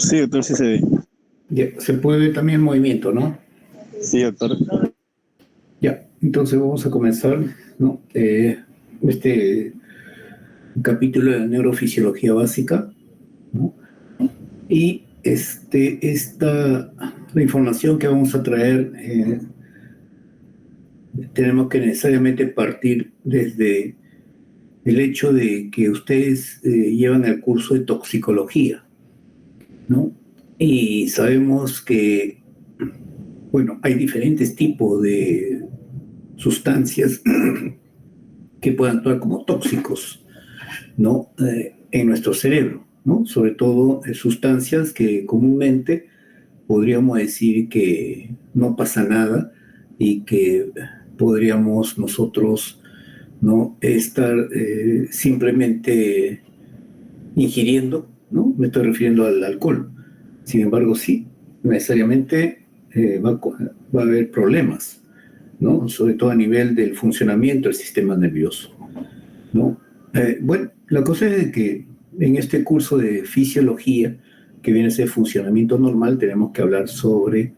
Sí, doctor, sí se ve. Ya, se puede ver también el movimiento, ¿no? Sí, doctor. Ya, entonces vamos a comenzar, ¿no? Este capítulo de neurofisiología básica, ¿no? Y la información que vamos a traer, tenemos que necesariamente partir desde el hecho de que ustedes llevan el curso de toxicología, ¿no? Y sabemos que, bueno, hay diferentes tipos de sustancias que pueden actuar como tóxicos, ¿no? En nuestro cerebro, ¿no? Sobre todo sustancias que comúnmente podríamos decir que no pasa nada y que podríamos nosotros no estar simplemente ingiriendo, ¿no? Me estoy refiriendo al alcohol. Sin embargo, sí, necesariamente va a haber problemas, ¿no? Sobre todo a nivel del funcionamiento del sistema nervioso, ¿no? Bueno, la cosa es de que en este curso de fisiología, que viene a ser funcionamiento normal, tenemos que hablar sobre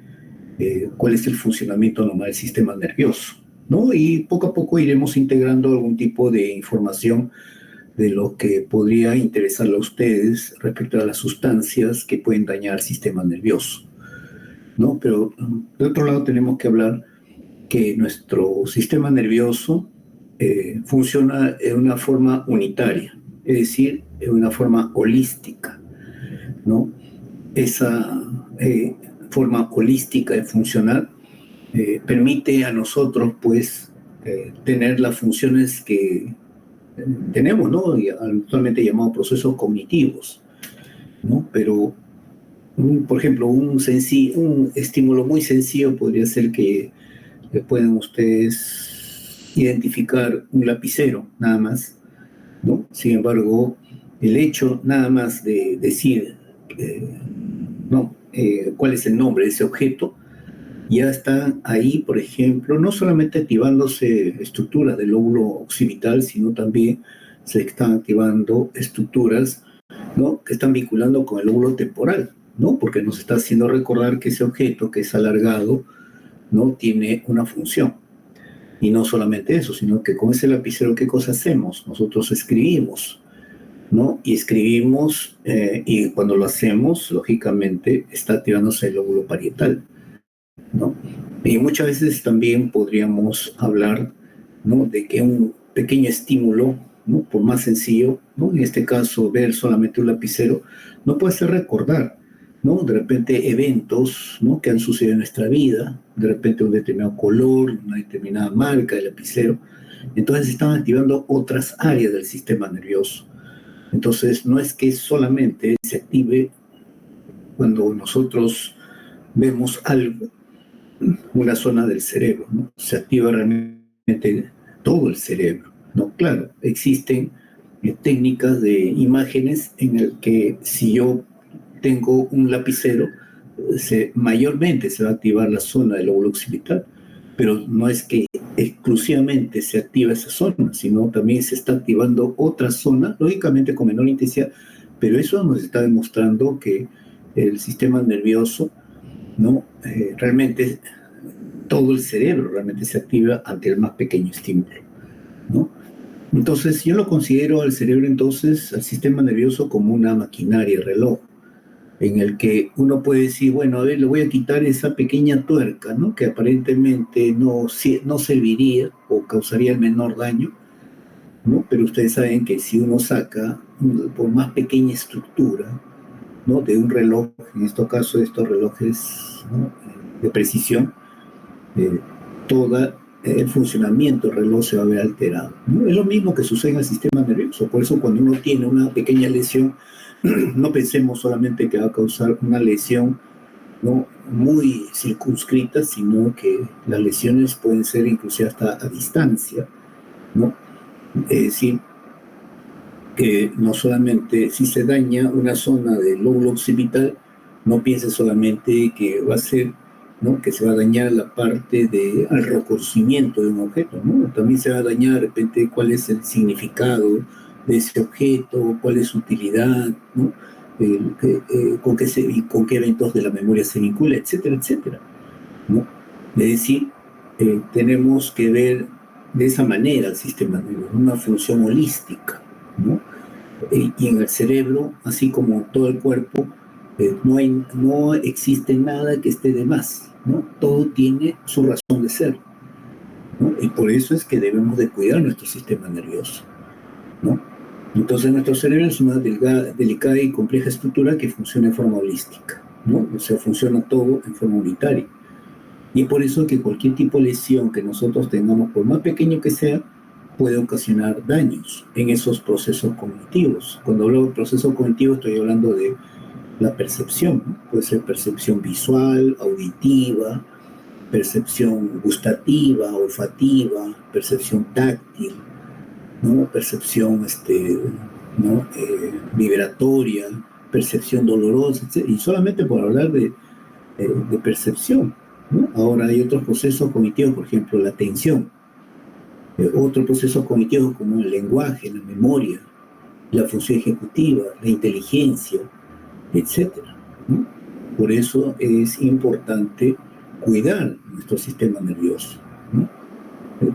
cuál es el funcionamiento normal del sistema nervioso, ¿no? Y poco a poco iremos integrando algún tipo de información de lo que podría interesarle a ustedes respecto a las sustancias que pueden dañar el sistema nervioso, ¿no? Pero de otro lado tenemos que hablar que nuestro sistema nervioso funciona en una forma unitaria, es decir, en una forma holística, ¿no? Esa forma holística de funcionar permite a nosotros, pues, tener las funciones que tenemos, ¿no? Y actualmente llamados procesos cognitivos, ¿no? Pero, por ejemplo, un estímulo muy sencillo podría ser que puedan ustedes identificar un lapicero, nada más, ¿no? Sin embargo, el hecho nada más de decir, no, cuál es el nombre de ese objeto, ya están ahí, por ejemplo, no solamente activándose estructuras del lóbulo occipital, sino también se están activando estructuras, ¿no?, que están vinculando con el lóbulo temporal, ¿no? Porque nos está haciendo recordar que ese objeto que es alargado, ¿no?, tiene una función. Y no solamente eso, sino que con ese lapicero, ¿qué cosa hacemos? Nosotros escribimos, ¿no? Y escribimos, y cuando lo hacemos, lógicamente, está activándose el lóbulo parietal, ¿no? Y muchas veces también podríamos hablar, ¿no?, de que un pequeño estímulo, ¿no?, por más sencillo, ¿no?, en este caso ver solamente un lapicero, no puede hacer recordar, ¿no?, de repente eventos, ¿no?, que han sucedido en nuestra vida, de repente un determinado color, una determinada marca de lapicero. Entonces están activando otras áreas del sistema nervioso. Entonces no es que solamente se active cuando nosotros vemos algo, una zona del cerebro, ¿no? Se activa realmente todo el cerebro, ¿no? Claro, existen técnicas de imágenes en el que si yo tengo un lapicero, mayormente se va a activar la zona del lóbulo occipital, pero no es que exclusivamente se activa esa zona, sino también se está activando otra zona, lógicamente con menor intensidad, pero eso nos está demostrando que el sistema nervioso, ¿no? Realmente todo el cerebro realmente se activa ante el más pequeño estímulo, ¿no? Entonces yo lo considero al cerebro, entonces, al sistema nervioso, como una maquinaria, reloj, en el que uno puede decir, bueno, a ver, le voy a quitar esa pequeña tuerca, ¿no?, que aparentemente no serviría o causaría el menor daño, ¿no? Pero ustedes saben que si uno saca, por más pequeña estructura, ¿no?, de un reloj, en este caso estos relojes, ¿no?, de precisión, eh, todo el funcionamiento del reloj se va a ver alterado, ¿no? Es lo mismo que sucede en el sistema nervioso. Por eso cuando uno tiene una pequeña lesión, no pensemos solamente que va a causar una lesión, ¿no?, muy circunscrita, sino que las lesiones pueden ser inclusive hasta a distancia, ¿no? Es decir, que no solamente si se daña una zona del lóbulo occipital, no piense solamente que va a ser, ¿no?, que se va a dañar la parte al reconocimiento de un objeto, ¿no? También se va a dañar de repente cuál es el significado de ese objeto, cuál es su utilidad, ¿no? con qué eventos de la memoria se vincula, etcétera, etcétera, ¿no? Es decir, tenemos que ver de esa manera el sistema nervioso, una función holística, ¿no? Y en el cerebro, así como en todo el cuerpo, no existe nada que esté de más, ¿no? Todo tiene su razón de ser, ¿no? Y por eso es que debemos de cuidar nuestro sistema nervioso, ¿no? Entonces nuestro cerebro es una delicada y compleja estructura que funciona en forma holística, ¿no? O sea, funciona todo en forma unitaria. Y por eso que cualquier tipo de lesión que nosotros tengamos, por más pequeño que sea, puede ocasionar daños en esos procesos cognitivos. Cuando hablo de proceso cognitivo estoy hablando de la percepción, ¿no? Puede ser percepción visual, auditiva, percepción gustativa, olfativa, percepción táctil, ¿no? Percepción ¿no? Vibratoria, percepción dolorosa, etc. Y solamente por hablar de percepción, ¿no? Ahora hay otros procesos cognitivos, por ejemplo, la atención, otros procesos cognitivos como el lenguaje, la memoria, la función ejecutiva, la inteligencia, etcétera, ¿no? Por eso es importante cuidar nuestro sistema nervioso, ¿no?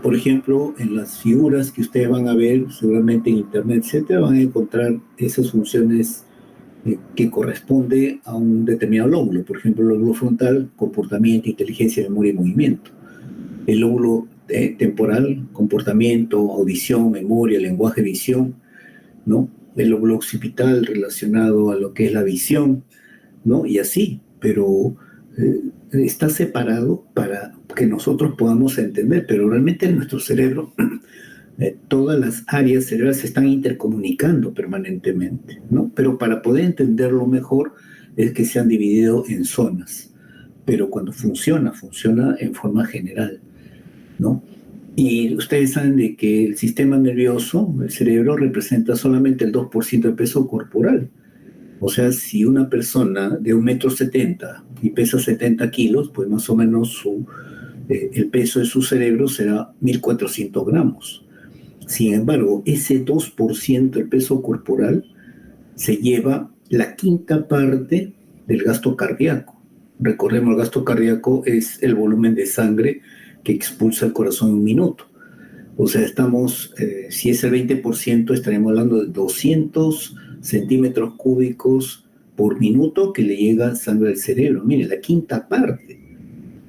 Por ejemplo, en las figuras que ustedes van a ver, seguramente en internet, etcétera, van a encontrar esas funciones que corresponde a un determinado lóbulo. Por ejemplo, el lóbulo frontal, comportamiento, inteligencia, memoria y movimiento. El lóbulo temporal, comportamiento, audición, memoria, lenguaje, visión, ¿no? El lóbulo occipital relacionado a lo que es la visión, ¿no? Y así, pero está separado para que nosotros podamos entender, pero realmente en nuestro cerebro todas las áreas cerebrales se están intercomunicando permanentemente, ¿no? Pero para poder entenderlo mejor es que se han dividido en zonas, pero cuando funciona en forma general, ¿no? Y ustedes saben de que el sistema nervioso, el cerebro, representa solamente el 2% del peso corporal. O sea, si una persona de 1,70 m y pesa 70 kilos, pues más o menos el peso de su cerebro será 1.400 gramos. Sin embargo, ese 2% del peso corporal se lleva la quinta parte del gasto cardíaco. Recordemos, el gasto cardíaco es el volumen de sangre que expulsa el corazón en un minuto. O sea, si es el 20%, estaremos hablando de 200 centímetros cúbicos por minuto que le llega sangre al cerebro. Mire, la quinta parte.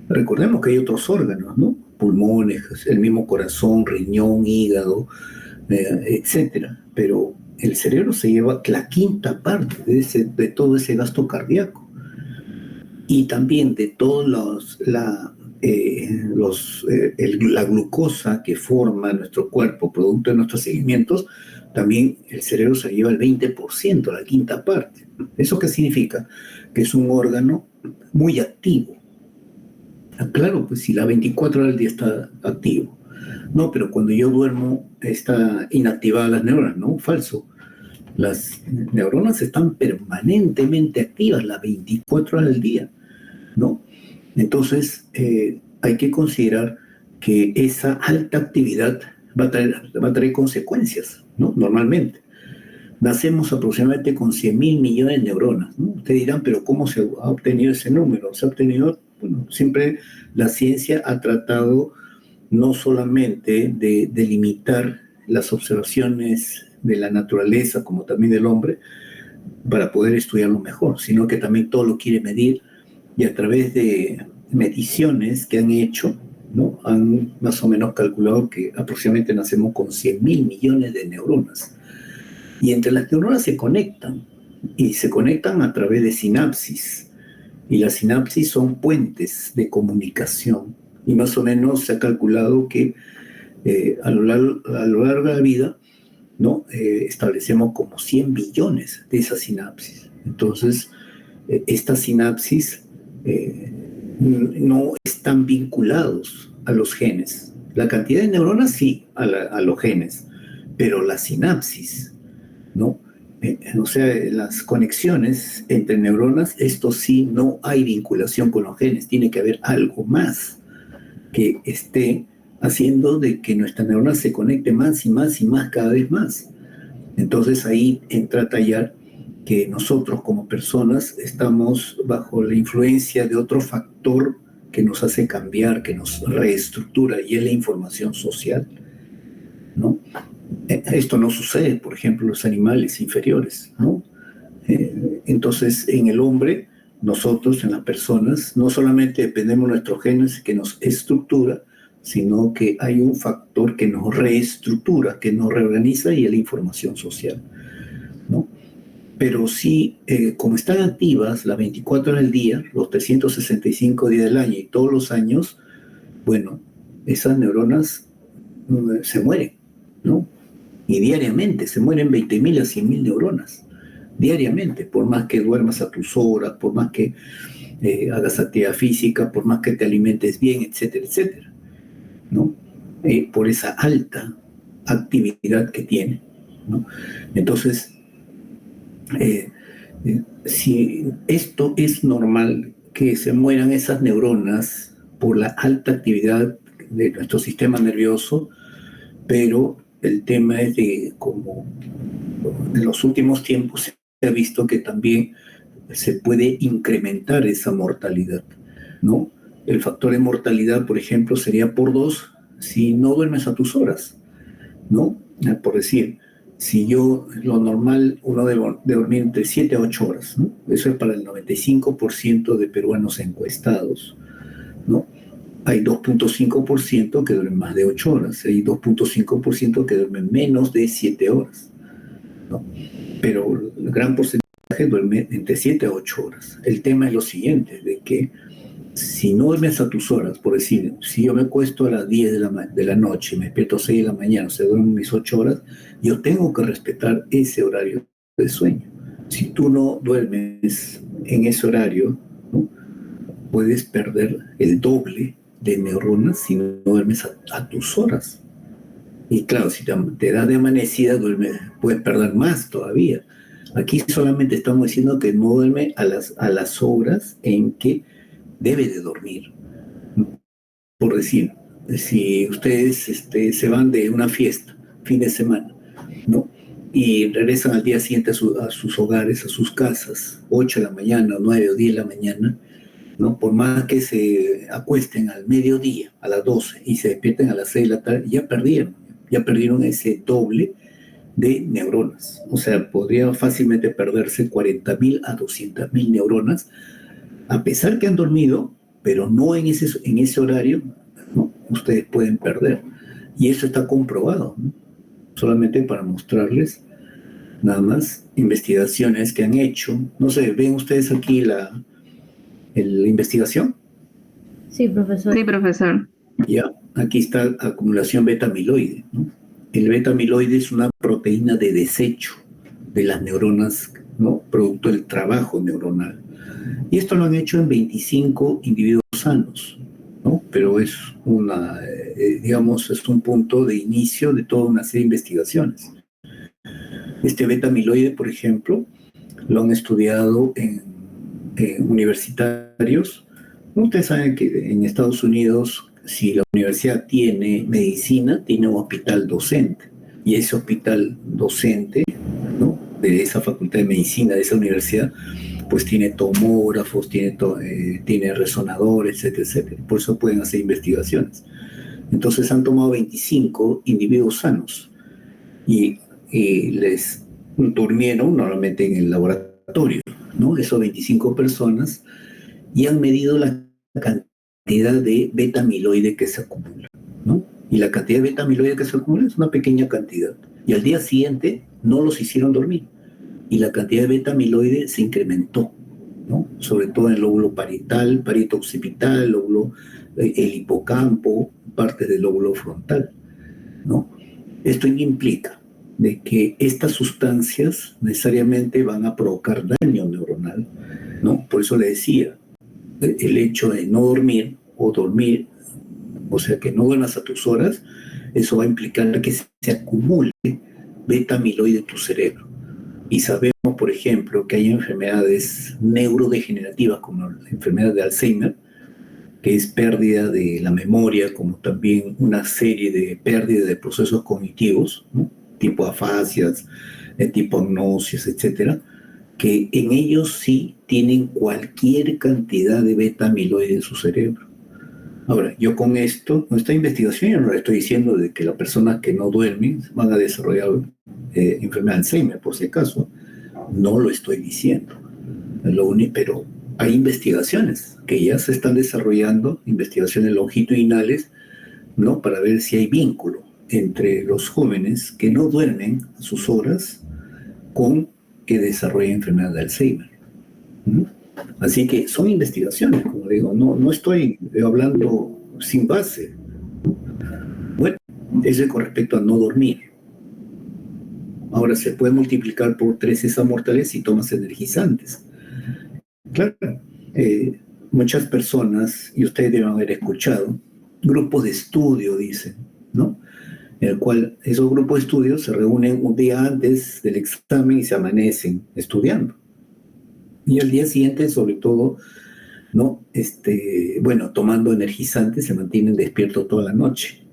Recordemos que hay otros órganos, ¿no? Pulmones, el mismo corazón, riñón, hígado, etcétera. Pero el cerebro se lleva la quinta parte de todo ese gasto cardíaco. Y también de todos la glucosa que forma nuestro cuerpo, producto de nuestros seguimientos, también el cerebro se lleva el 20%, la quinta parte. ¿Eso qué significa? Que es un órgano muy activo. Claro, pues si la 24 horas del día está activo. No, pero cuando yo duermo está inactivada las neuronas, ¿no? Falso. Las neuronas están permanentemente activas las 24 horas del día, ¿no? Entonces, hay que considerar que esa alta actividad va a traer consecuencias, ¿no? Normalmente. Nacemos aproximadamente con 100.000 millones de neuronas, ¿no? Ustedes dirán, pero ¿cómo se ha obtenido ese número? Se ha obtenido, bueno, siempre la ciencia ha tratado no solamente de limitar las observaciones de la naturaleza como también del hombre para poder estudiarlo mejor, sino que también todo lo quiere medir y a través de mediciones que han hecho, ¿no? Han más o menos calculado que aproximadamente nacemos con 100.000 millones de neuronas. Y entre las neuronas se conectan, y se conectan a través de sinapsis. Y las sinapsis son puentes de comunicación. Y más o menos se ha calculado que a lo largo de la vida, ¿no? Establecemos como 100 billones de esas sinapsis. Entonces, estas sinapsis no están vinculados a los genes. La cantidad de neuronas sí, a los genes, pero la sinapsis, ¿no? O sea, las conexiones entre neuronas, esto sí, no hay vinculación con los genes, tiene que haber algo más que esté haciendo de que nuestra neurona se conecte más y más y más cada vez más. Entonces ahí entra a tallar que nosotros como personas estamos bajo la influencia de otro factor que nos hace cambiar, que nos reestructura, y es la información social, ¿no? Esto no sucede, por ejemplo, en los animales inferiores, ¿no? Entonces, en el hombre, nosotros, en las personas, no solamente dependemos de nuestros genes que nos estructura, sino que hay un factor que nos reestructura, que nos reorganiza, y es la información social, ¿no? Pero sí, como están activas las 24 horas del día, los 365 días del año y todos los años, bueno, esas neuronas se mueren, ¿no? Y diariamente se mueren 20.000 a 100.000 neuronas, diariamente, por más que duermas a tus horas, por más que hagas actividad física, por más que te alimentes bien, etcétera, etcétera, ¿no? Por esa alta actividad que tiene, ¿no? Entonces, si esto es normal, que se mueran esas neuronas por la alta actividad de nuestro sistema nervioso, pero el tema es de como en los últimos tiempos se ha visto que también se puede incrementar esa mortalidad, ¿no? El factor de mortalidad, por ejemplo, sería por 2 si no duermes a tus horas, ¿no? Por decir, si yo, lo normal, uno debe de dormir entre 7 a 8 horas, ¿no? Eso es para el 95% de peruanos encuestados, ¿no? Hay 2.5% que duermen más de 8 horas, hay 2.5% que duermen menos de 7 horas, ¿no? Pero el gran porcentaje duerme entre 7 a 8 horas. El tema es lo siguiente, de que si no duermes a tus horas, por decir, si yo me acuesto a las 10 de la noche, me despierto a 6 de la mañana, o sea, duermo mis 8 horas, yo tengo que respetar ese horario de sueño. Si tú no duermes en ese horario, ¿no? Puedes perder el doble de neuronas si no duermes a tus horas. Y claro, si te da de amanecida, puedes perder más todavía. Aquí solamente estamos diciendo que no duerme a las horas en que debe de dormir. Por decir, si ustedes se van de una fiesta, fin de semana, ¿no? Y regresan al día siguiente a sus hogares, a sus casas, 8 de la mañana, 9 o 10 de la mañana, ¿no? Por más que se acuesten al mediodía, a las 12, y se despierten a las 6 de la tarde, ya perdieron ese doble de neuronas. O sea, podría fácilmente perderse 40.000 a 200.000 neuronas, a pesar que han dormido, pero no en ese horario, ¿no? Ustedes pueden perder. Y eso está comprobado, ¿no? Solamente para mostrarles nada más investigaciones que han hecho. No sé, ¿ven ustedes aquí la investigación? Sí, profesor. Sí, profesor. Ya, aquí está acumulación beta-amiloide, ¿no? El beta-amiloide es una proteína de desecho de las neuronas, ¿no? Producto del trabajo neuronal. Y esto lo han hecho en 25 individuos sanos, ¿no? Pero es digamos, es un punto de inicio de toda una serie de investigaciones. Este beta-amiloide, por ejemplo, lo han estudiado en universitarios. Ustedes saben que en Estados Unidos, si la universidad tiene medicina, tiene un hospital docente. Y ese hospital docente, ¿no? De esa facultad de medicina, de esa universidad, pues tiene tomógrafos, tiene resonadores, etcétera, etcétera. Por eso pueden hacer investigaciones. Entonces han tomado 25 individuos sanos y les durmieron normalmente en el laboratorio, ¿no? Esos 25 personas, y han medido la cantidad de beta-amiloide que se acumula, ¿no? Y la cantidad de beta-amiloide que se acumula es una pequeña cantidad. Y al día siguiente no los hicieron dormir. Y la cantidad de beta-amiloide se incrementó, ¿no? Sobre todo en el lóbulo parietal, parieto occipital, el hipocampo, partes del lóbulo frontal, ¿no? Esto implica de que estas sustancias necesariamente van a provocar daño neuronal, ¿no? Por eso le decía, el hecho de no dormir o dormir, o sea, que no duermas a tus horas, eso va a implicar que se acumule beta-amiloide en tu cerebro. Y sabemos, por ejemplo, que hay enfermedades neurodegenerativas como la enfermedad de Alzheimer, que es pérdida de la memoria, como también una serie de pérdidas de procesos cognitivos, ¿no? Tipo afasias, tipo agnosias, etcétera, que en ellos sí tienen cualquier cantidad de beta amiloide en su cerebro. Ahora, yo con esta investigación, yo no le estoy diciendo de que las personas que no duermen van a desarrollar enfermedad de Alzheimer, por si acaso. No lo estoy diciendo. Pero hay investigaciones que ya se están desarrollando, investigaciones longitudinales, ¿no? Para ver si hay vínculo entre los jóvenes que no duermen a sus horas con que desarrollan enfermedad de Alzheimer. ¿Mm? Así que son investigaciones, como digo, no estoy hablando sin base. Bueno, eso es con respecto a no dormir. Ahora se puede multiplicar por 3 esa mortalidad si tomas energizantes. Claro, muchas personas, y ustedes deben haber escuchado, grupos de estudio, dicen, ¿no? En el cual esos grupos de estudio se reúnen un día antes del examen y se amanecen estudiando. Y al día siguiente, sobre todo, ¿no? Tomando energizantes, se mantienen despiertos toda la noche,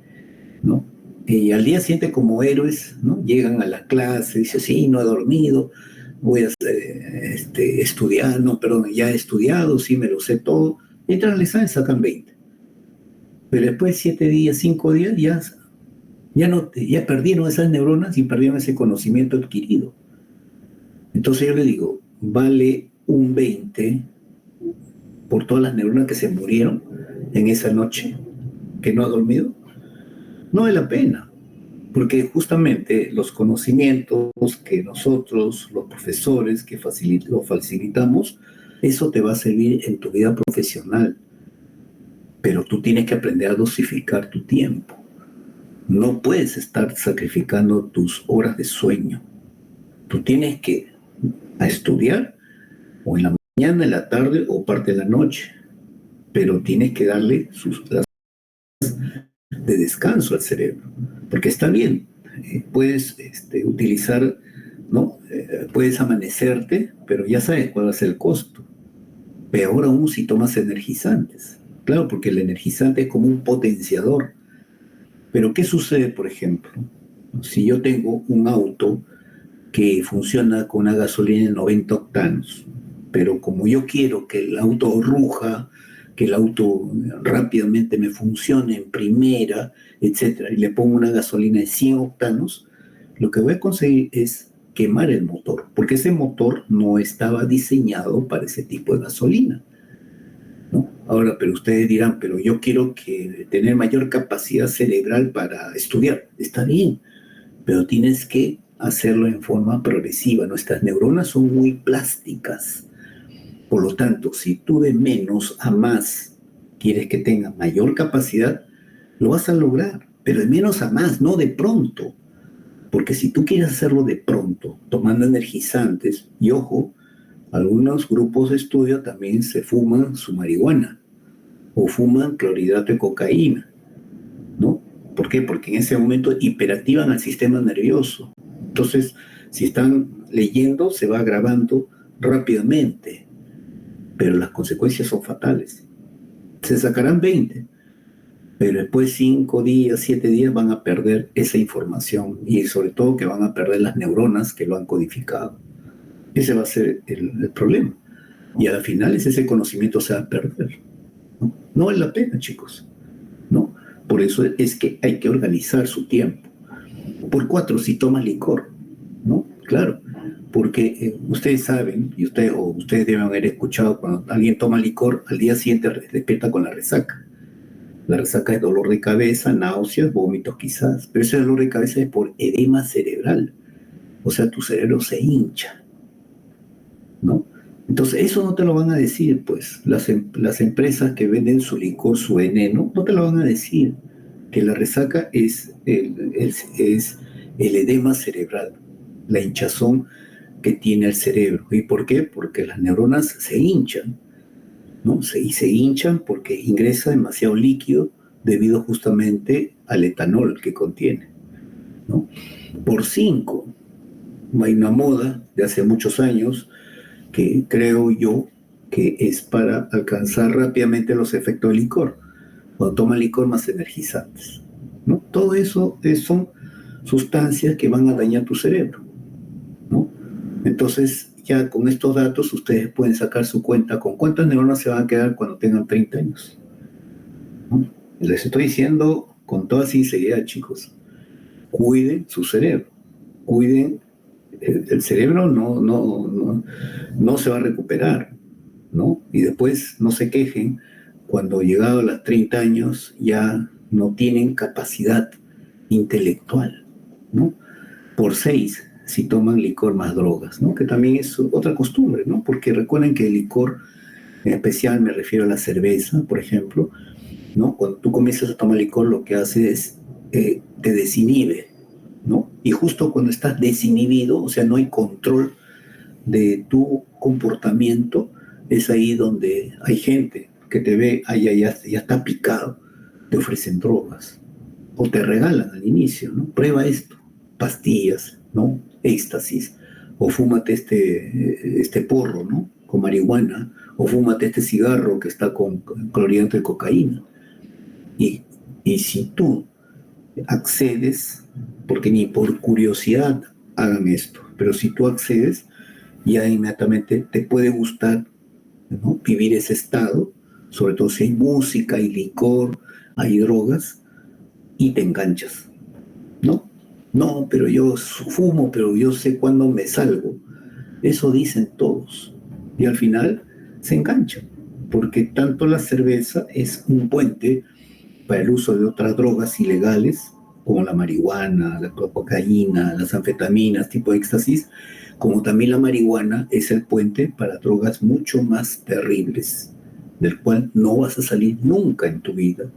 ¿no? Y al día siguiente, como héroes, ¿no? Llegan a la clase, dicen, sí, no he dormido, voy a estudiar, no, perdón, ya he estudiado, sí, me lo sé todo. Y entran al examen, sacan 20. Pero después de 7 días, 5 días, ya perdieron esas neuronas y perdieron ese conocimiento adquirido. Entonces yo le digo, ¿vale un 20 por todas las neuronas que se murieron en esa noche que no ha dormido? No vale la pena, porque justamente los conocimientos que nosotros, los profesores, que lo facilitamos, eso te va a servir en tu vida profesional. Pero tú tienes que aprender a dosificar tu tiempo. No puedes estar sacrificando tus horas de sueño. Tú tienes que estudiar o en la mañana, en la tarde o parte de la noche, pero tienes que darle las de descanso al cerebro, porque está bien, puedes utilizar, ¿no? Puedes amanecerte, pero ya sabes cuál va a ser el costo. Peor aún si tomas energizantes. Claro, porque el energizante es como un potenciador. Pero ¿qué sucede, por ejemplo? Si yo tengo un auto que funciona con una gasolina de 90 octanos, pero como yo quiero que el auto ruja, que el auto rápidamente me funcione en primera, etcétera, y le pongo una gasolina de 100 octanos, lo que voy a conseguir es quemar el motor, porque ese motor no estaba diseñado para ese tipo de gasolina, ¿no? Ahora, pero ustedes dirán, pero yo quiero tener mayor capacidad cerebral para estudiar. Está bien, pero tienes que hacerlo en forma progresiva. Nuestras neuronas son muy plásticas. Por lo tanto, si tú de menos a más quieres que tenga mayor capacidad, lo vas a lograr, pero de menos a más, no de pronto. Porque si tú quieres hacerlo de pronto, tomando energizantes, y ojo, algunos grupos de estudio también se fuman su marihuana o fuman clorhidrato de cocaína, ¿no? ¿Por qué? Porque en ese momento hiperactivan al sistema nervioso. Entonces, si están leyendo, se va agravando rápidamente, pero las consecuencias son fatales. Se sacarán 20, pero después 5 días, 7 días van a perder esa información y sobre todo que van a perder las neuronas que lo han codificado. Ese va a ser el problema. Y al final ese conocimiento se va a perder. No vale la pena, chicos, ¿no? Por eso es que hay que organizar su tiempo. Por 4, si tomas licor, ¿no? Claro, porque ustedes saben, y ustedes deben haber escuchado, cuando alguien toma licor, al día siguiente despierta con la resaca. La resaca es dolor de cabeza, náuseas, vómitos quizás, pero ese dolor de cabeza es por edema cerebral. O sea, tu cerebro se hincha, ¿no? Entonces, eso no te lo van a decir, pues. Las empresas que venden su licor, su veneno, no te lo van a decir. Que la resaca es el edema cerebral, la hinchazón que tiene el cerebro. ¿Y por qué? Porque las neuronas se hinchan, ¿no? Se hinchan porque ingresa demasiado líquido debido justamente al etanol que contiene, ¿no? Por 5, hay una moda de hace muchos años que creo yo que es para alcanzar rápidamente los efectos del licor. Cuando toman licor más energizantes, ¿no? Todo eso son sustancias que van a dañar tu cerebro, ¿no? Entonces ya con estos datos ustedes pueden sacar su cuenta con cuántas neuronas se van a quedar cuando tengan 30 años. ¿No? Les estoy diciendo con toda sinceridad, chicos, cuiden su cerebro, cuiden, el cerebro no se va a recuperar, ¿no? Y después no se quejen cuando llegado a los 30 años ya no tienen capacidad intelectual, ¿no? Por 6 si toman licor más drogas, ¿no? Que también es otra costumbre, ¿no? Porque recuerden que el licor, en especial me refiero a la cerveza, por ejemplo, ¿no? Cuando tú comienzas a tomar licor, lo que hace es te desinhibe, ¿no? Y justo cuando estás desinhibido, o sea, no hay control de tu comportamiento, es ahí donde hay gente que te ve, ya está picado, te ofrecen drogas o te regalan al inicio, ¿no? Prueba esto, pastillas, ¿no? Éxtasis, o fúmate este porro, ¿no? Con marihuana, o fúmate este cigarro que está con clorhidrato de cocaína. Y, y si tú accedes, porque ni por curiosidad hagan esto, pero si tú accedes, ya inmediatamente te puede gustar, ¿no? Vivir ese estado, sobre todo si hay música, hay licor, hay drogas, y te enganchas, ¿no? No, pero yo fumo, pero yo sé cuándo me salgo. Eso dicen todos. Y al final se enganchan, porque tanto la cerveza es un puente para el uso de otras drogas ilegales, como la marihuana, la cocaína, las anfetaminas, tipo éxtasis, como también la marihuana es el puente para drogas mucho más terribles, del cual no vas a salir nunca en tu vida,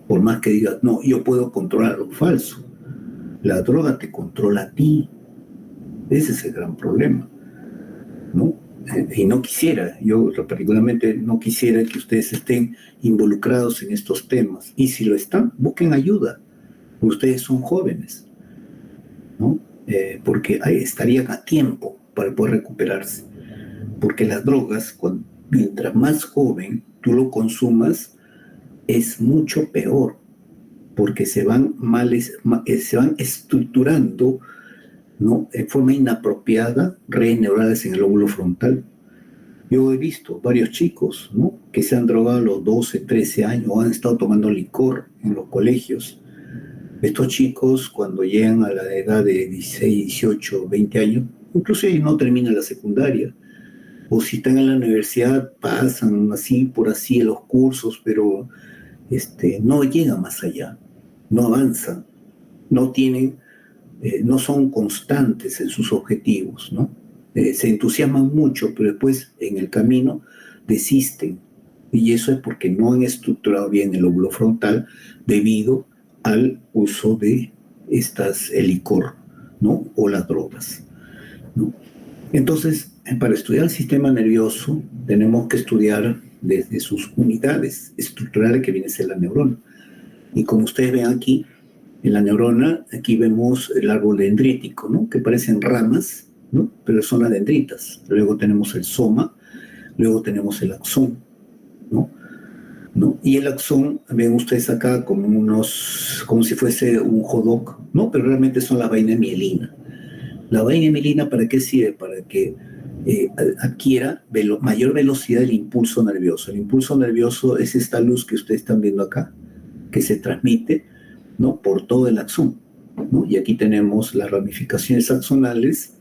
por más que digas, no, yo puedo controlarlo. Falso. La droga te controla a ti. Ese es el gran problema, ¿no? Y no quisiera, yo particularmente no quisiera que ustedes estén involucrados en estos temas. Y si lo están, busquen ayuda. Ustedes son jóvenes, ¿no? Porque ahí estarían a tiempo para poder recuperarse. Porque las drogas, mientras más joven tú lo consumas, es mucho peor, porque se van estructurando, ¿no? En forma inapropiada redes neurales en el lóbulo frontal. Yo he visto varios chicos, ¿no? Que se han drogado a los 12, 13 años o han estado tomando licor en los colegios. Estos chicos, cuando llegan a la edad de 16, 18, 20 años, incluso ellos no terminan la secundaria, o si están en la universidad, pasan así por así los cursos, pero no llegan más allá, no avanzan, no tienen, no son constantes en sus objetivos, ¿no? Se entusiasman mucho, pero después en el camino desisten. Y eso es porque no han estructurado bien el lóbulo frontal debido al uso de el licor, ¿no? O las drogas, ¿no? Entonces, para estudiar el sistema nervioso, tenemos que estudiar desde sus unidades estructurales que viene a ser la neurona. Y como ustedes ven aquí, en la neurona, aquí vemos el árbol dendrítico, ¿no? Que parecen ramas, ¿no? Pero son las dendritas. Luego tenemos el soma, luego tenemos el axón, ¿no? ¿No? Y el axón, ven ustedes acá como si fuese un hot dog, ¿no? Pero realmente son la vaina de mielina. La vaina de mielina, ¿para qué sirve? Para que adquiera mayor velocidad del impulso nervioso. El impulso nervioso es esta luz que ustedes están viendo acá, que se transmite, ¿no? Por todo el axón, ¿no? Y aquí tenemos las ramificaciones axonales,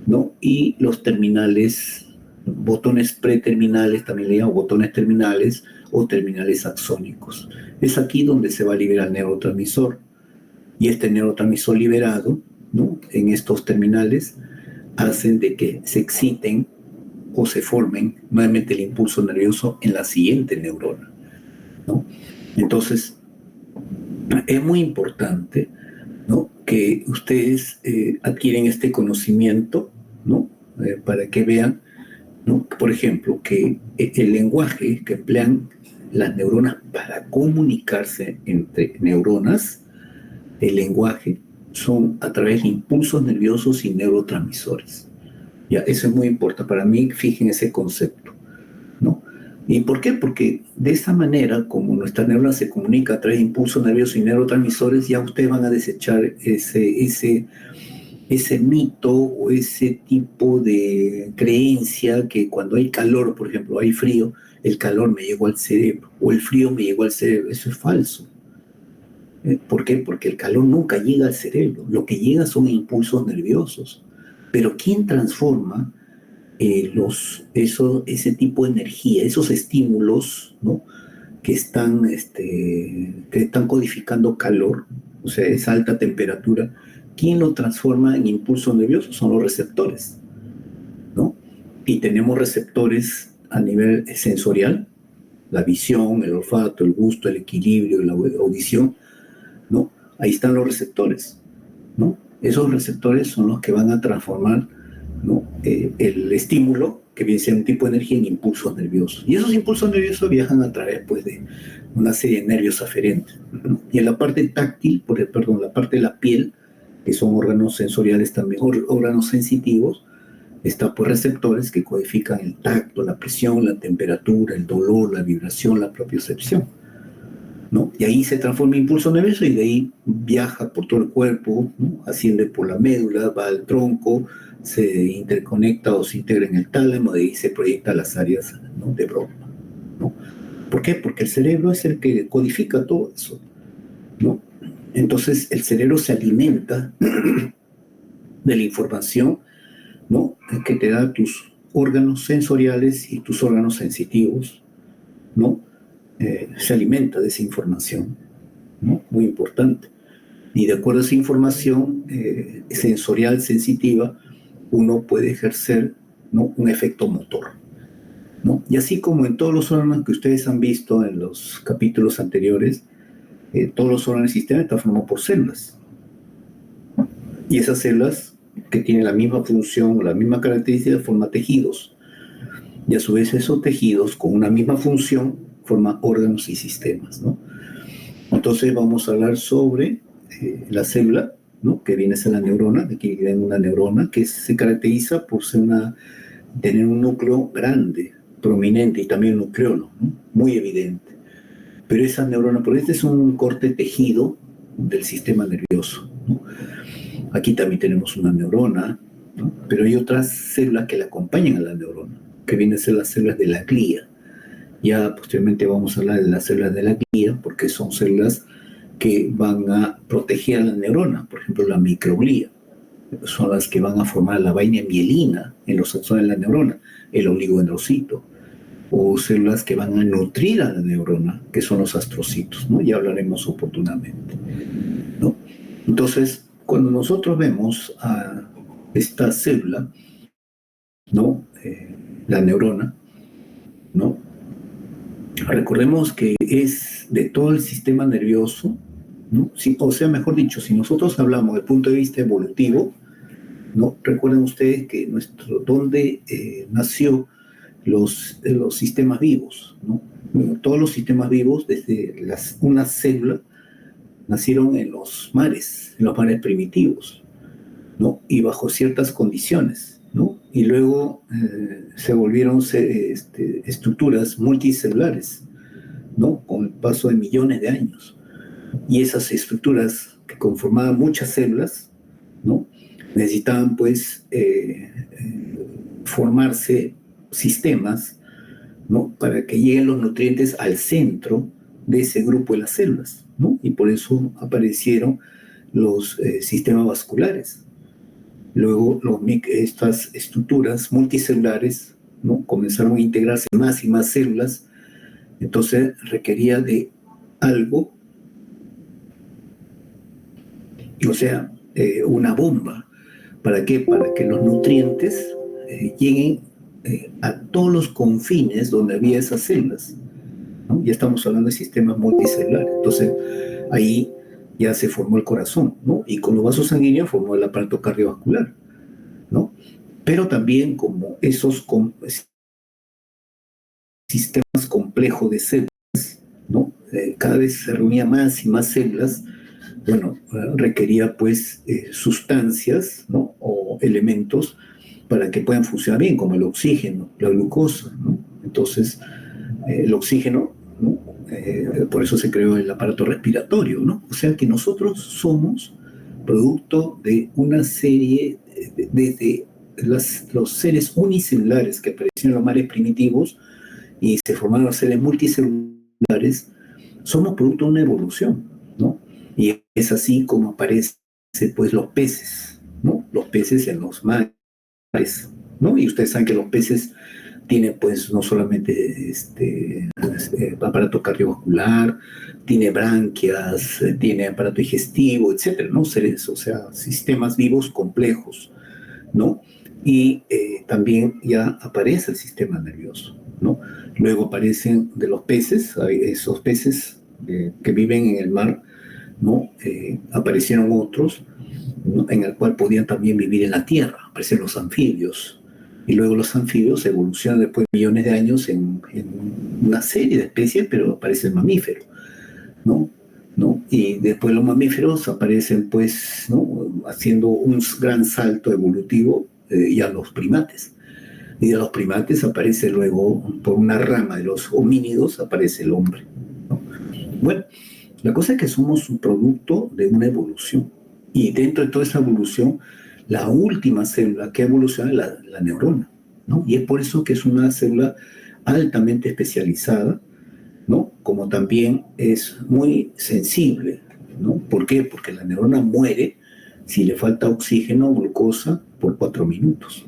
¿no? Y los terminales, botones preterminales, también le llaman botones terminales o terminales axónicos. Es aquí donde se va a liberar el neurotransmisor. Y este neurotransmisor liberado, ¿no? En estos terminales hacen de que se exciten o se formen nuevamente el impulso nervioso en la siguiente neurona, ¿no? Entonces, es muy importante, ¿no? Que ustedes adquieren este conocimiento, ¿no? Para que vean, ¿no? Por ejemplo, que el lenguaje que emplean las neuronas para comunicarse entre neuronas, el lenguaje son a través de impulsos nerviosos y neurotransmisores. Ya, eso es muy importante. Para mí, fijen ese concepto, ¿no? ¿Y por qué? Porque de esa manera, como nuestra neurona se comunica a través de impulsos nerviosos y neurotransmisores, ya ustedes van a desechar ese mito o ese tipo de creencia que cuando hay calor, por ejemplo, hay frío, el calor me llegó al cerebro o el frío me llegó al cerebro. Eso es falso. ¿Por qué? Porque el calor nunca llega al cerebro. Lo que llega son impulsos nerviosos. Pero ¿quién transforma ese tipo de energía, esos estímulos, ¿no? Que están codificando calor, o sea, esa alta temperatura? ¿Quién lo transforma en impulsos nerviosos? Son los receptores, ¿no? Y tenemos receptores a nivel sensorial, la visión, el olfato, el gusto, el equilibrio, la audición, ¿no? Ahí están los receptores, ¿no? Esos receptores son los que van a transformar, ¿no? El estímulo, que viene siendo un tipo de energía, en impulsos nerviosos. Y esos impulsos nerviosos viajan a través, pues, de una serie de nervios aferentes, ¿no? Y en la parte táctil, perdón, la parte de la piel, que son órganos sensoriales también, órganos sensitivos, está pues receptores que codifican el tacto, la presión, la temperatura, el dolor, la vibración, la propiocepción, ¿no? Y ahí se transforma en impulso nervioso y de ahí viaja por todo el cuerpo, ¿no? Asciende por la médula, va al tronco, se interconecta o se integra en el tálamo, de ahí se proyecta a las áreas, ¿no? De Broca, ¿no? ¿Por qué? Porque el cerebro es el que codifica todo eso, ¿no? Entonces el cerebro se alimenta de la información, ¿no? Que te da tus órganos sensoriales y tus órganos sensitivos, ¿no? Se alimenta de esa información, ¿no? Muy importante. Y de acuerdo a esa información sensorial, sensitiva, uno puede ejercer, ¿no? Un efecto motor, ¿no? Y así como en todos los órganos que ustedes han visto en los capítulos anteriores, todos los órganos del sistema están formados por células. Y esas células que tienen la misma función, la misma característica, forman tejidos. Y a su vez esos tejidos con una misma función forman órganos y sistemas, ¿no? Entonces vamos a hablar sobre la célula, ¿no? Que viene a ser la neurona. Aquí viene una neurona que se caracteriza por tener un núcleo grande, prominente, y también un nucleolo, ¿no? Muy evidente. Pero esa neurona, por este es un corte tejido del sistema nervioso, ¿no? Aquí también tenemos una neurona, ¿no? Pero hay otras células que la acompañan a la neurona, que vienen a ser las células de la glía. Ya posteriormente vamos a hablar de las células de la glía, porque son células que van a proteger a la neurona. Por ejemplo, la microglía son las que van a formar la vaina mielina en los axones de la neurona, el oligodendrocito, o células que van a nutrir a la neurona, que son los astrocitos, ¿no? Ya hablaremos oportunamente, ¿no? Entonces, cuando nosotros vemos a esta célula, ¿no? La neurona, ¿no? Recordemos que es de todo el sistema nervioso, ¿no? O sea, mejor dicho, si nosotros hablamos del punto de vista evolutivo, ¿no? Recuerden ustedes que donde nació los sistemas vivos, ¿no? Todos los sistemas vivos, desde una célula, nacieron en los mares primitivos, ¿no? Y bajo ciertas condiciones, ¿no? Y luego se volvieron estructuras multicelulares, ¿no? Con el paso de millones de años. Y esas estructuras que conformaban muchas células, ¿no? Necesitaban, pues, formarse sistemas, ¿no? Para que lleguen los nutrientes al centro de ese grupo de las células, ¿no? Y por eso aparecieron los sistemas vasculares. Luego, estas estructuras multicelulares, ¿no? Comenzaron a integrarse más y más células, entonces requería de algo, o sea, una bomba. ¿Para qué? Para que los nutrientes lleguen a todos los confines donde había esas células, ¿no? Ya estamos hablando de sistemas multicelulares. Entonces, ahí ya se formó el corazón, ¿no? Y con los vasos sanguíneos formó el aparato cardiovascular, ¿no? Pero también como esos sistemas complejos de células, ¿no? Cada vez se reunía más y más células, bueno, requería pues sustancias, ¿no? O elementos para que puedan funcionar bien, como el oxígeno, la glucosa, ¿no? Entonces, el oxígeno, ¿no? Por eso se creó el aparato respiratorio, ¿no? O sea que nosotros somos producto de una serie, desde los seres unicelulares que aparecieron en los mares primitivos y se formaron los seres multicelulares, somos producto de una evolución, ¿no? Y es así como aparecen pues los peces, ¿no? Los peces en los mares, ¿no? Y ustedes saben que los peces tienen pues no solamente aparato cardiovascular, tiene branquias, tiene aparato digestivo, etcétera, ¿no? Seres, o sea, sistemas vivos complejos, ¿no? Y también ya aparece el sistema nervioso, ¿no? Luego aparecen de los peces, hay esos peces que viven en el mar, ¿no? Aparecieron otros, ¿no? En el cual podían también vivir en la tierra, aparecen los anfibios. Y luego los anfibios evolucionan después de millones de años en una serie de especies, pero aparece el mamífero, ¿no? ¿No? Y después los mamíferos aparecen, pues, ¿no? Haciendo un gran salto evolutivo ya los primates. Y de los primates aparece luego, por una rama de los homínidos, aparece el hombre, ¿no? Bueno, la cosa es que somos un producto de una evolución. Y dentro de toda esa evolución, la última célula que evoluciona es la neurona, ¿no? Y es por eso que es una célula altamente especializada, ¿no? Como también es muy sensible, ¿no? ¿Por qué? Porque la neurona muere si le falta oxígeno o glucosa por 4 minutos,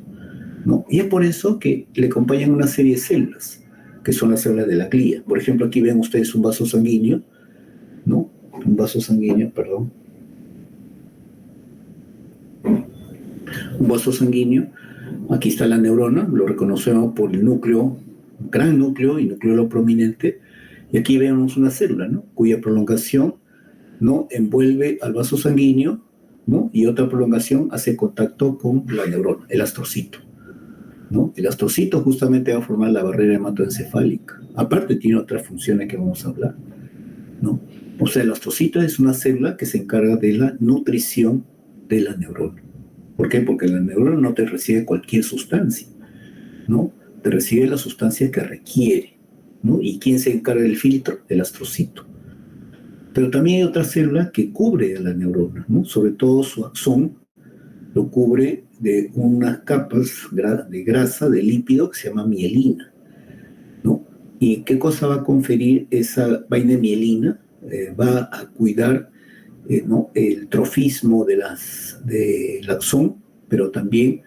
¿no? Y es por eso que le acompañan una serie de células, que son las células de la glía. Por ejemplo, aquí ven ustedes un vaso sanguíneo, ¿no? Un vaso sanguíneo, perdón. Un vaso sanguíneo. Aquí está la neurona, lo reconocemos por el núcleo, gran núcleo y núcleo prominente. Y aquí vemos una célula, ¿no? Cuya prolongación, ¿no? Envuelve al vaso sanguíneo, ¿no? Y otra prolongación hace contacto con la neurona, el astrocito, ¿no? El astrocito justamente va a formar la barrera hematoencefálica. Aparte tiene otras funciones que vamos a hablar, ¿no? O sea, el astrocito es una célula que se encarga de la nutrición de la neurona. ¿Por qué? Porque la neurona no te recibe cualquier sustancia, ¿no? Te recibe la sustancia que requiere, ¿no? ¿Y quién se encarga del filtro? El astrocito. Pero también hay otra célula que cubre a la neurona, ¿no? Sobre todo su axón lo cubre de unas capas de grasa, de lípido que se llama mielina, ¿no? ¿Y qué cosa va a conferir esa vaina de mielina? Va a cuidar, ¿no? El trofismo del axón, pero también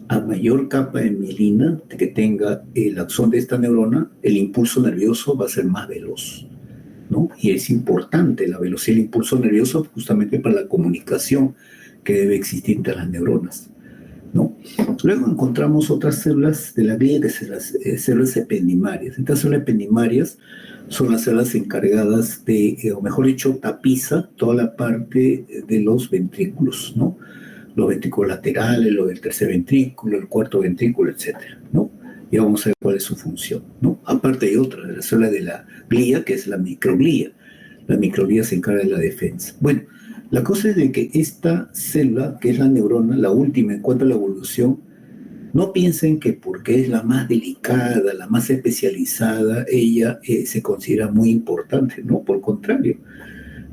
a mayor capa de mielina que tenga el axón de esta neurona, el impulso nervioso va a ser más veloz, ¿no? Y es importante la velocidad del impulso nervioso justamente para la comunicación que debe existir entre las neuronas, ¿no? Luego encontramos otras células de la glía, que son las células ependimarias. Estas células ependimarias son las células encargadas de, o mejor dicho, tapiza toda la parte de los ventrículos, ¿no? Los ventrículos laterales, los del tercer ventrículo, el cuarto ventrículo, etcétera, ¿no? Y vamos a ver cuál es su función, ¿no? Aparte hay otra, de la célula de la glía, que es la microglía. La microglía se encarga de la defensa. Bueno, la cosa es de que esta célula, que es la neurona, la última en cuanto a la evolución, no piensen que porque es la más delicada, la más especializada, ella se considera muy importante, ¿no? Por el contrario,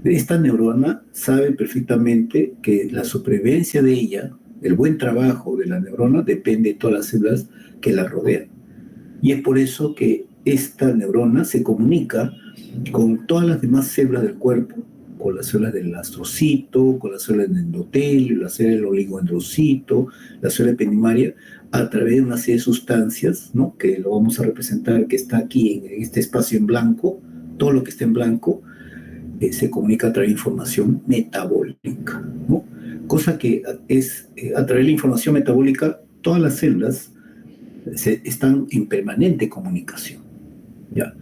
esta neurona sabe perfectamente que la supervivencia de ella, el buen trabajo de la neurona, depende de todas las células que la rodean. Y es por eso que esta neurona se comunica con todas las demás células del cuerpo, con las células del astrocito, con las células del endotelio, las células del oligodendrocito, la célula ependimaria, a través de una serie de sustancias, ¿no? Que lo vamos a representar, que está aquí en este espacio en blanco. Todo lo que está en blanco se comunica a través de información metabólica, ¿no? Cosa que es, a través de la información metabólica, todas las células están en permanente comunicación, ¿ya?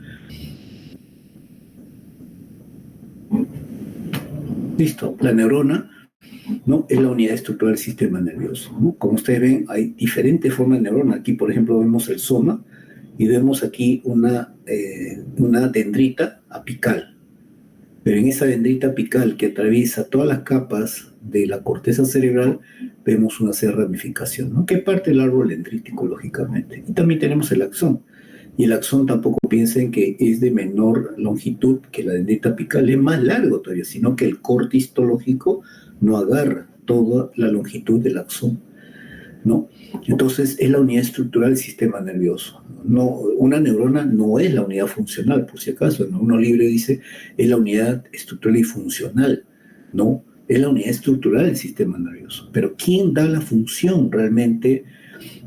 Listo, la neurona, ¿no? Es la unidad estructural del sistema nervioso, ¿no? Como ustedes ven, hay diferentes formas de neurona. Aquí, por ejemplo, vemos el soma y vemos aquí una dendrita apical. Pero en esa dendrita apical que atraviesa todas las capas de la corteza cerebral, vemos una serie de ramificación, ¿no? Que es parte del árbol dendrítico, lógicamente. Y también tenemos el axón. Y el axón tampoco piensen que es de menor longitud que la dendrita apical, es más largo todavía, sino que el corte histológico no agarra toda la longitud del axón, ¿no? Entonces, es la unidad estructural del sistema nervioso. No, una neurona no es la unidad funcional, por si acaso. En uno libre dice, es la unidad estructural y funcional. No, es la unidad estructural del sistema nervioso. Pero ¿quién da la función realmente,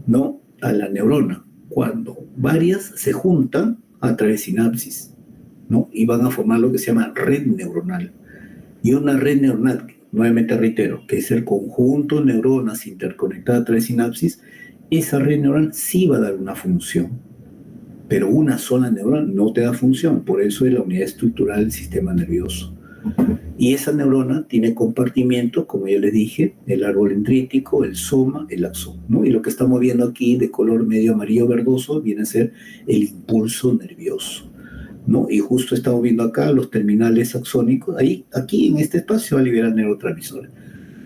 no, a la neurona? Cuando varias se juntan a través de sinapsis, ¿no? Y van a formar lo que se llama red neuronal. Y una red neuronal, nuevamente reitero, que es el conjunto de neuronas interconectadas a través de sinapsis, esa red neuronal sí va a dar una función. Pero una sola neurona no te da función, por eso es la unidad estructural del sistema nervioso. Y esa neurona tiene compartimientos, como ya les dije, el árbol dendrítico, el soma, el axón, ¿no? Y lo que estamos viendo aquí de color medio amarillo verdoso viene a ser el impulso nervioso, ¿no? Y justo estamos viendo acá los terminales axónicos, ahí, aquí en este espacio va a liberar neurotransmisores,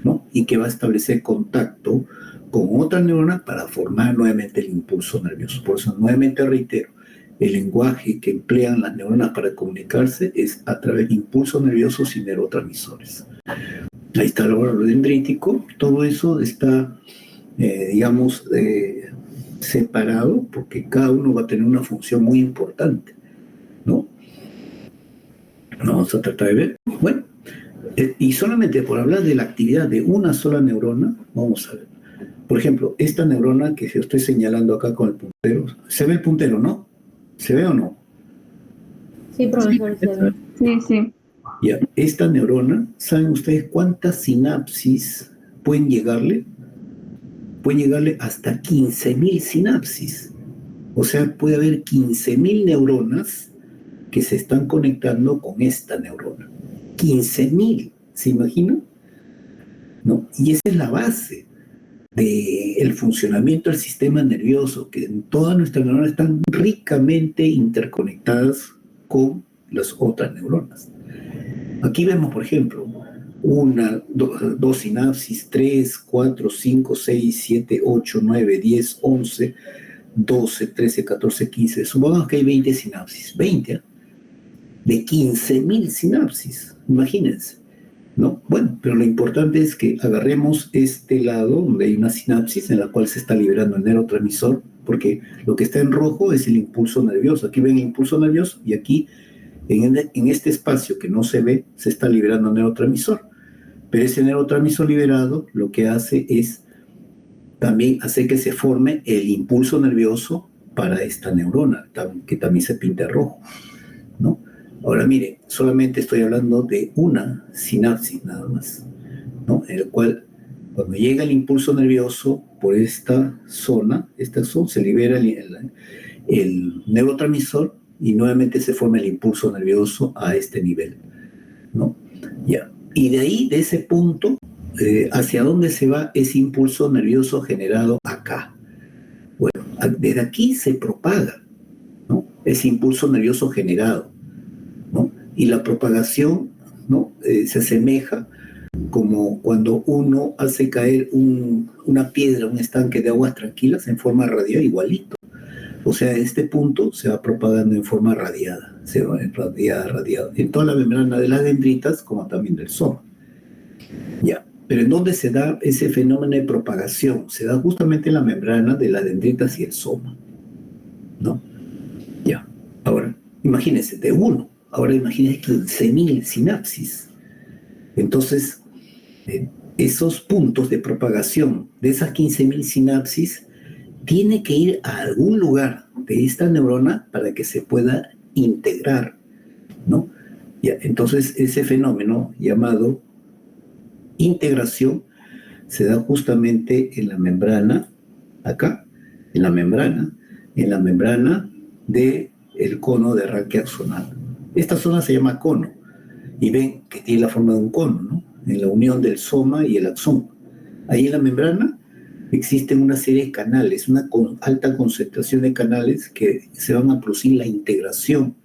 ¿no? Y que va a establecer contacto con otra neurona para formar nuevamente el impulso nervioso. Por eso nuevamente reitero, el lenguaje que emplean las neuronas para comunicarse es a través de impulsos nerviosos y neurotransmisores. Ahí está el árbol dendrítico, todo eso está, digamos, separado porque cada uno va a tener una función muy importante, ¿no? Vamos a tratar de ver. Bueno, y solamente por hablar de la actividad de una sola neurona, vamos a ver. Por ejemplo, esta neurona que yo estoy señalando acá con el puntero, ¿se ve el puntero, no? ¿Se ve o no? Sí, profesor, se ve. Sí, sí. Ya, esta neurona, ¿saben ustedes cuántas sinapsis pueden llegarle? Pueden llegarle hasta 15.000 sinapsis. O sea, puede haber 15.000 neuronas que se están conectando con esta neurona. 15.000, ¿se imaginan? ¿No? Y esa es la base del funcionamiento del sistema nervioso, que en todas nuestras neuronas están ricamente interconectadas con las otras neuronas. Aquí vemos, por ejemplo, una, dos sinapsis, 3, 4, 5, 6, 7, 8, 9, 10, 11, 12, 13, 14, 15. Supongamos que hay 20 sinapsis. 20, ¿eh? De 15.000 sinapsis, imagínense, ¿no? Bueno, pero lo importante es que agarremos este lado donde hay una sinapsis en la cual se está liberando el neurotransmisor, porque lo que está en rojo es el impulso nervioso. Aquí ven el impulso nervioso y aquí en este espacio que no se ve se está liberando el neurotransmisor. Pero ese neurotransmisor liberado lo que hace es también hacer que se forme el impulso nervioso para esta neurona, que también se pinta rojo, ¿no? Ahora mire, solamente estoy hablando de una sinapsis nada más, ¿no? En el cual cuando llega el impulso nervioso por esta zona se libera el neurotransmisor y nuevamente se forma el impulso nervioso a este nivel, ¿no? Ya. Y de ahí, de ese punto, ¿hacia dónde se va ese impulso nervioso generado acá? Bueno, desde aquí se propaga, ¿no? Ese impulso nervioso generado, ¿no? Y la propagación, ¿no? Se asemeja como cuando uno hace caer una piedra, un estanque de aguas tranquilas en forma radial, igualito. O sea, este punto se va propagando en forma radiada, se va radiada, en toda la membrana de las dendritas como también del soma. Ya, pero ¿en dónde se da ese fenómeno de propagación? Se da justamente en la membrana de las dendritas y el soma, ¿no? Ya, ahora, imagínense, de uno, ahora imagínense 15.000 sinapsis. Entonces, esos puntos de propagación de esas 15.000 sinapsis tiene que ir a algún lugar de esta neurona para que se pueda integrar, ¿no? Ya, entonces, ese fenómeno llamado integración se da justamente en la membrana, acá, en la membrana del cono de arranque axonal. Esta zona se llama cono, y ven que tiene la forma de un cono, ¿no? En la unión del soma y el axón. Ahí en la membrana existen una serie de canales, una alta concentración de canales que se van a producir la integración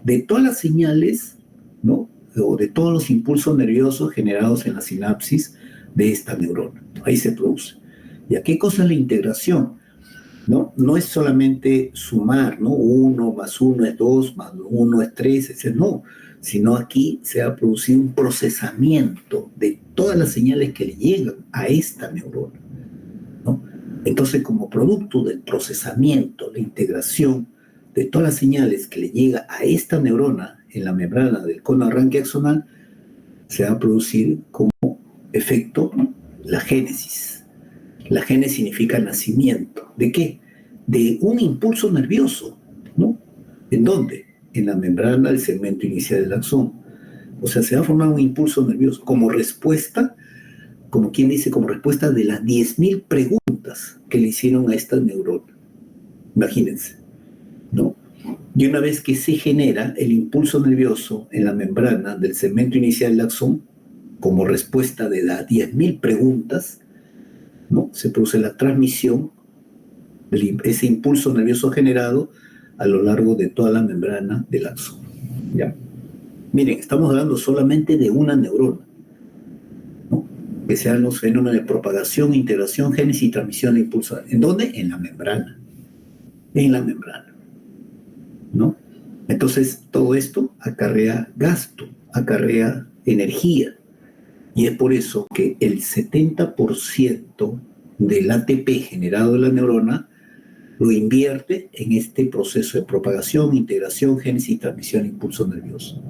de todas las señales, ¿no? O de todos los impulsos nerviosos generados en la sinapsis de esta neurona. Ahí se produce. ¿Y a qué cosa es la integración? ¿no? No es solamente sumar, ¿no? 1 más 1 es 2, más 1 es 3, etc. No, sino aquí se ha producido un procesamiento de todas las señales que le llegan a esta neurona, ¿no? Entonces, como producto del procesamiento, la integración de todas las señales que le llega a esta neurona en la membrana del cono arranque axonal, se va a producir como efecto, ¿no?, la génesis. La génesis significa nacimiento. ¿De qué? De un impulso nervioso, ¿no? ¿En dónde? En la membrana del segmento inicial del axón. O sea, se va a formar un impulso nervioso como respuesta, como quien dice, como respuesta de las 10.000 preguntas que le hicieron a esta neurona. Imagínense, ¿no? Y una vez que se genera el impulso nervioso en la membrana del segmento inicial del axón, como respuesta de las 10.000 preguntas, ¿no?, se produce la transmisión de ese impulso nervioso generado a lo largo de toda la membrana del axón. ¿Ya? Miren, estamos hablando solamente de una neurona, ¿no?, que sean los fenómenos de propagación, integración, génesis y transmisión de impulso. ¿En dónde? En la membrana. En la membrana, ¿no? Entonces, todo esto acarrea gasto, acarrea energía. Y es por eso que el 70% del ATP generado en la neurona lo invierte en este proceso de propagación, integración, génesis y transmisión de impulso nervioso.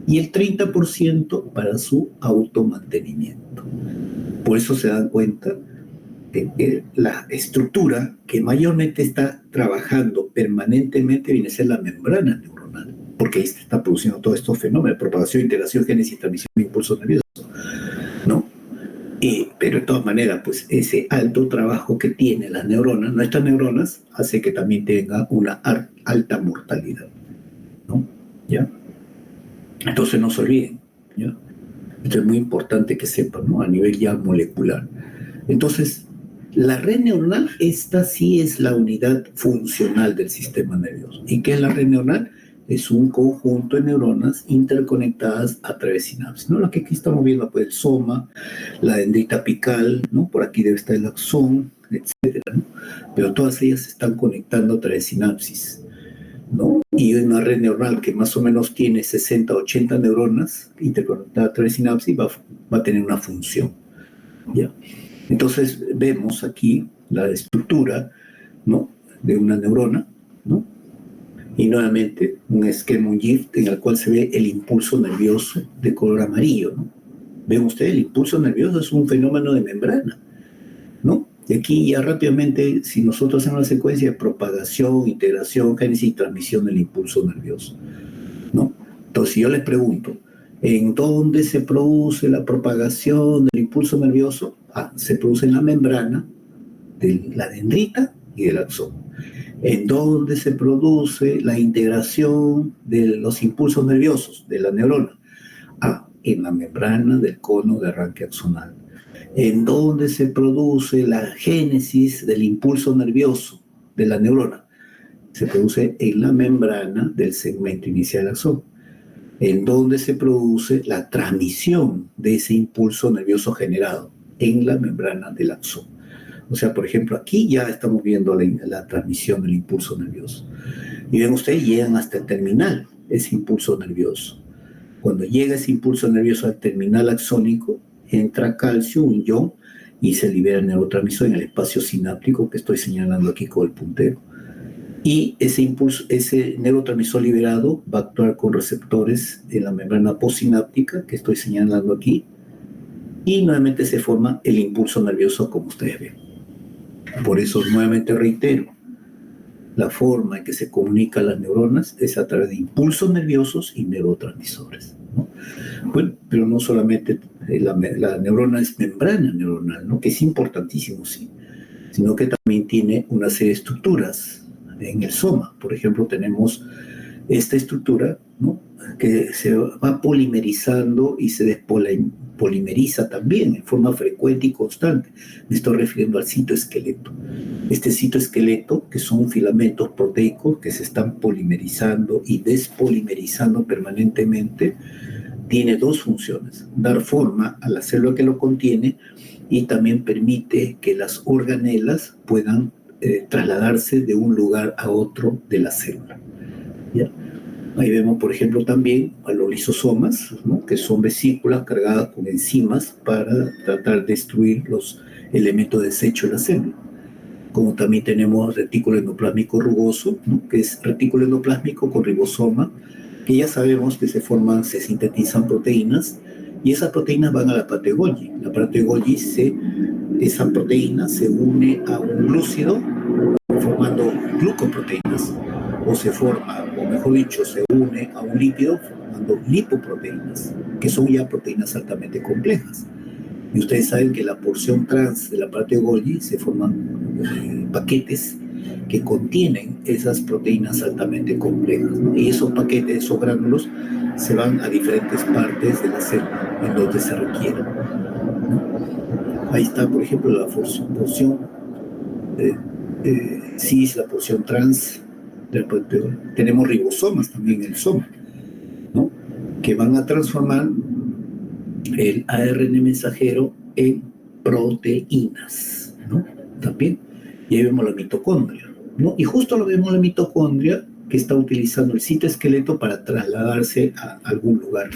Y el 30% para su automantenimiento. Por eso se dan cuenta de que la estructura que mayormente está trabajando permanentemente viene a ser la membrana neuronal, porque ahí se está produciendo todos estos fenómenos de propagación, integración, génesis y transmisión de impulso nervioso, ¿no? Pero de todas maneras, pues ese alto trabajo que tienen las neuronas, nuestras neuronas, hace que también tenga una alta mortalidad, ¿no? ¿Ya? Entonces no se olviden, ¿ya? Esto es muy importante que sepan, ¿no?, a nivel ya molecular. Entonces, la red neuronal, esta sí es la unidad funcional del sistema nervioso. ¿Y qué es la red neuronal? Es un conjunto de neuronas interconectadas a través de sinapsis, ¿no? Lo que aquí estamos viendo, pues, el soma, la dendrita apical, ¿no? Por aquí debe estar el axón, etcétera, ¿no? Pero todas ellas se están conectando a través de sinapsis, ¿no? Y una red neuronal que más o menos tiene 60, 80 neuronas interconectadas a través de sinapsis va a tener una función, ¿ya? Entonces vemos aquí la estructura, ¿no?, de una neurona, ¿no? Y nuevamente un esquema, un GIF en el cual se ve el impulso nervioso de color amarillo, ¿no? Ven ustedes, el impulso nervioso es un fenómeno de membrana, ¿no? Y aquí ya rápidamente, si nosotros hacemos la secuencia de propagación, integración, génesis y transmisión del impulso nervioso, ¿no? Entonces, si yo les pregunto, ¿en dónde se produce la propagación del impulso nervioso? Se produce en la membrana de la dendrita y del axón. ¿En dónde se produce la integración de los impulsos nerviosos de la neurona? En la membrana del cono de arranque axonal. ¿En dónde se produce la génesis del impulso nervioso de la neurona? Se produce en la membrana del segmento inicial del axón. ¿En dónde se produce la transmisión de ese impulso nervioso generado? En la membrana del axón. O sea, por ejemplo, aquí ya estamos viendo la transmisión del impulso nervioso. Y ven ustedes, llegan hasta el terminal, ese impulso nervioso. Cuando llega ese impulso nervioso al terminal axónico, entra calcio, un ion, y se libera el neurotransmisor en el espacio sináptico que estoy señalando aquí con el puntero. Y ese impulso, ese neurotransmisor liberado va a actuar con receptores en la membrana postsináptica que estoy señalando aquí, y nuevamente se forma el impulso nervioso como ustedes ven. Por eso nuevamente reitero, la forma en que se comunican las neuronas es a través de impulsos nerviosos y neurotransmisores, ¿no? Bueno, pero no solamente la neurona es membrana neuronal, ¿no?, que es importantísimo, sí, sino que también tiene una serie de estructuras en el soma. Por ejemplo, tenemos esta estructura, ¿no?, que se va polimerizando y se despolimeriza también en forma frecuente y constante. Me estoy refiriendo al citoesqueleto. Este citoesqueleto, que son filamentos proteicos que se están polimerizando y despolimerizando permanentemente, tiene dos funciones: dar forma a la célula que lo contiene y también permite que las organelas puedan trasladarse de un lugar a otro de la célula. ¿Ya? Ahí vemos, por ejemplo, también a los lisosomas, ¿no? Que son vesículas cargadas con enzimas para tratar de destruir los elementos de desecho de la célula. Como también tenemos retículo endoplásmico rugoso, ¿no? Que es retículo endoplásmico con ribosoma, que ya sabemos que se sintetizan proteínas, y esas proteínas van a la parte Golgi. La parte Golgi, esa proteína se une a un glúcido formando glucoproteínas, o se forma, o mejor dicho, se une a un lípido formando lipoproteínas, que son ya proteínas altamente complejas. Y ustedes saben que la porción trans de la parte Golgi se forman paquetes que contienen esas proteínas altamente complejas, ¿no? Y esos paquetes, esos gránulos, se van a diferentes partes de la célula en donde se requieren, ¿no? Ahí está, por ejemplo, la porción cis, la porción trans. Tenemos ribosomas también en el soma, ¿no? Que van a transformar el ARN mensajero en proteínas, ¿no? También. Y ahí vemos la mitocondria, ¿no? Y justo lo vemos la mitocondria que está utilizando el citoesqueleto para trasladarse a algún lugar.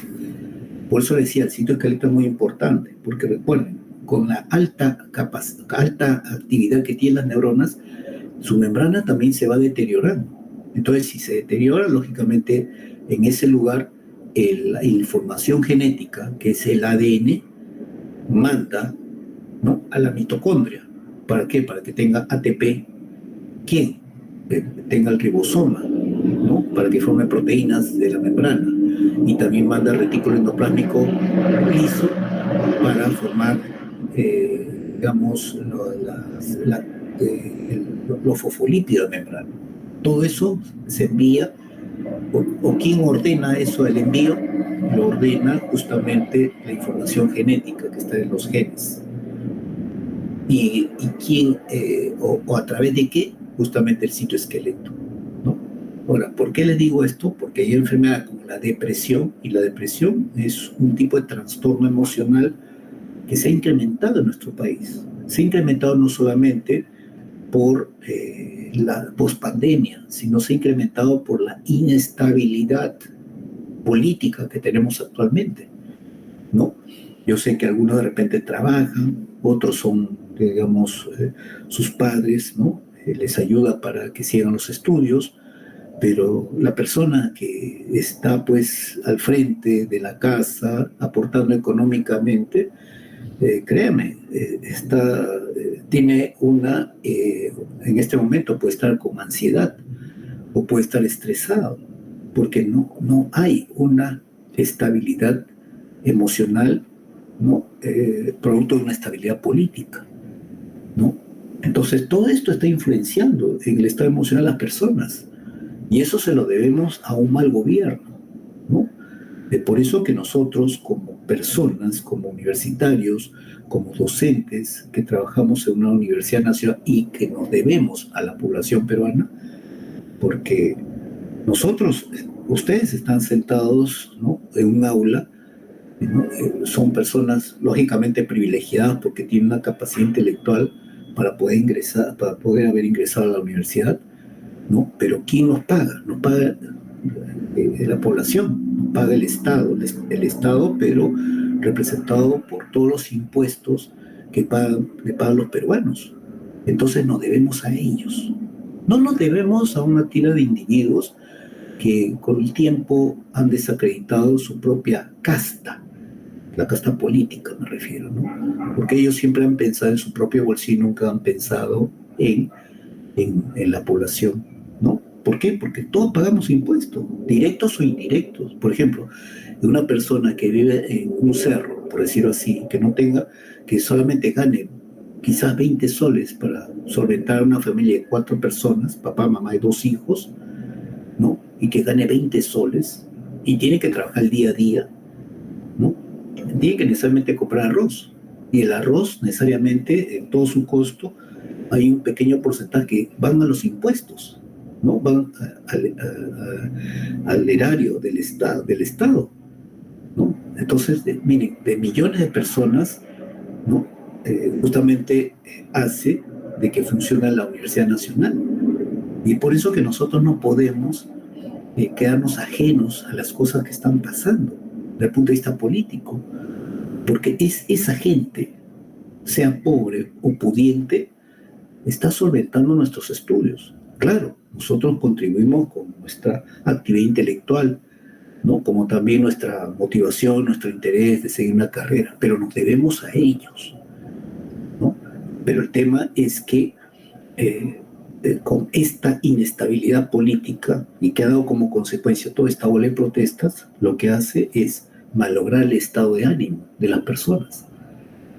Por eso decía, el citoesqueleto es muy importante, porque recuerden, con la alta actividad que tienen las neuronas, su membrana también se va deteriorando. Entonces, si se deteriora, lógicamente, en ese lugar, la información genética, que es el ADN, manda, ¿no?, a la mitocondria. ¿Para qué? Para que tenga ATP. ¿Quién? Que tenga el ribosoma, ¿no?, para que forme proteínas de la membrana. Y también manda retículo endoplásmico liso para formar, digamos, los fosfolípidos de membrana. Todo eso se envía, o quién ordena eso, el envío, lo ordena justamente la información genética que está en los genes. Y quién, o a través de qué, justamente el citoesqueleto, ¿no? Ahora, ¿por qué les digo esto? Porque hay enfermedades como la depresión, y la depresión es un tipo de trastorno emocional que se ha incrementado en nuestro país. Se ha incrementado no solamente por la pospandemia, sino se ha incrementado por la inestabilidad política que tenemos actualmente, ¿no? Yo sé que algunos de repente trabajan, otros son, digamos, sus padres, ¿no? Les ayuda para que sigan los estudios, pero la persona que está, pues, al frente de la casa, aportando económicamente, créame, tiene en este momento puede estar con ansiedad o puede estar estresado, porque no hay una estabilidad emocional, ¿no? Producto de una estabilidad política, ¿no? Entonces, todo esto está influenciando en el estado emocional de las personas, y eso se lo debemos a un mal gobierno, ¿no? Por eso que nosotros, como personas, como universitarios, como docentes que trabajamos en una universidad nacional y que nos debemos a la población peruana, porque ustedes están sentados, ¿no?, en un aula, ¿no? Son personas lógicamente privilegiadas porque tienen una capacidad intelectual para poder haber ingresado a la universidad, ¿no? Pero ¿quién nos paga? Nos paga la población, nos paga el Estado, pero representado por todos los impuestos que pagan los peruanos. Entonces nos debemos a ellos. No nos debemos a una tira de individuos que con el tiempo han desacreditado su propia casta, la casta política me refiero, ¿no? Porque ellos siempre han pensado en su propio bolsillo y nunca han pensado en la población, ¿no? ¿Por qué? Porque todos pagamos impuestos, directos o indirectos. Por ejemplo, una persona que vive en un cerro, por decirlo así, que solamente gane quizás 20 soles para solventar una familia de 4 personas, papá, mamá y 2 hijos, ¿no? Y que gane 20 soles y tiene que trabajar el día a día, ¿no? Tiene que necesariamente comprar arroz. Y el arroz, necesariamente, en todo su costo, hay un pequeño porcentaje que van a los impuestos, ¿no? Van al erario del Estado, ¿no? Entonces, miren, de millones de personas, ¿no? Justamente hace de que funciona la Universidad Nacional. Y por eso que nosotros no podemos quedarnos ajenos a las cosas que están pasando desde el punto de vista político, porque es esa gente, sea pobre o pudiente, está solventando nuestros estudios. Claro, nosotros contribuimos con nuestra actividad intelectual, ¿no? Como también nuestra motivación, nuestro interés de seguir una carrera, pero nos debemos a ellos, ¿no? Pero el tema es que con esta inestabilidad política y que ha dado como consecuencia toda esta ola de protestas, lo que hace es malograr el estado de ánimo de las personas.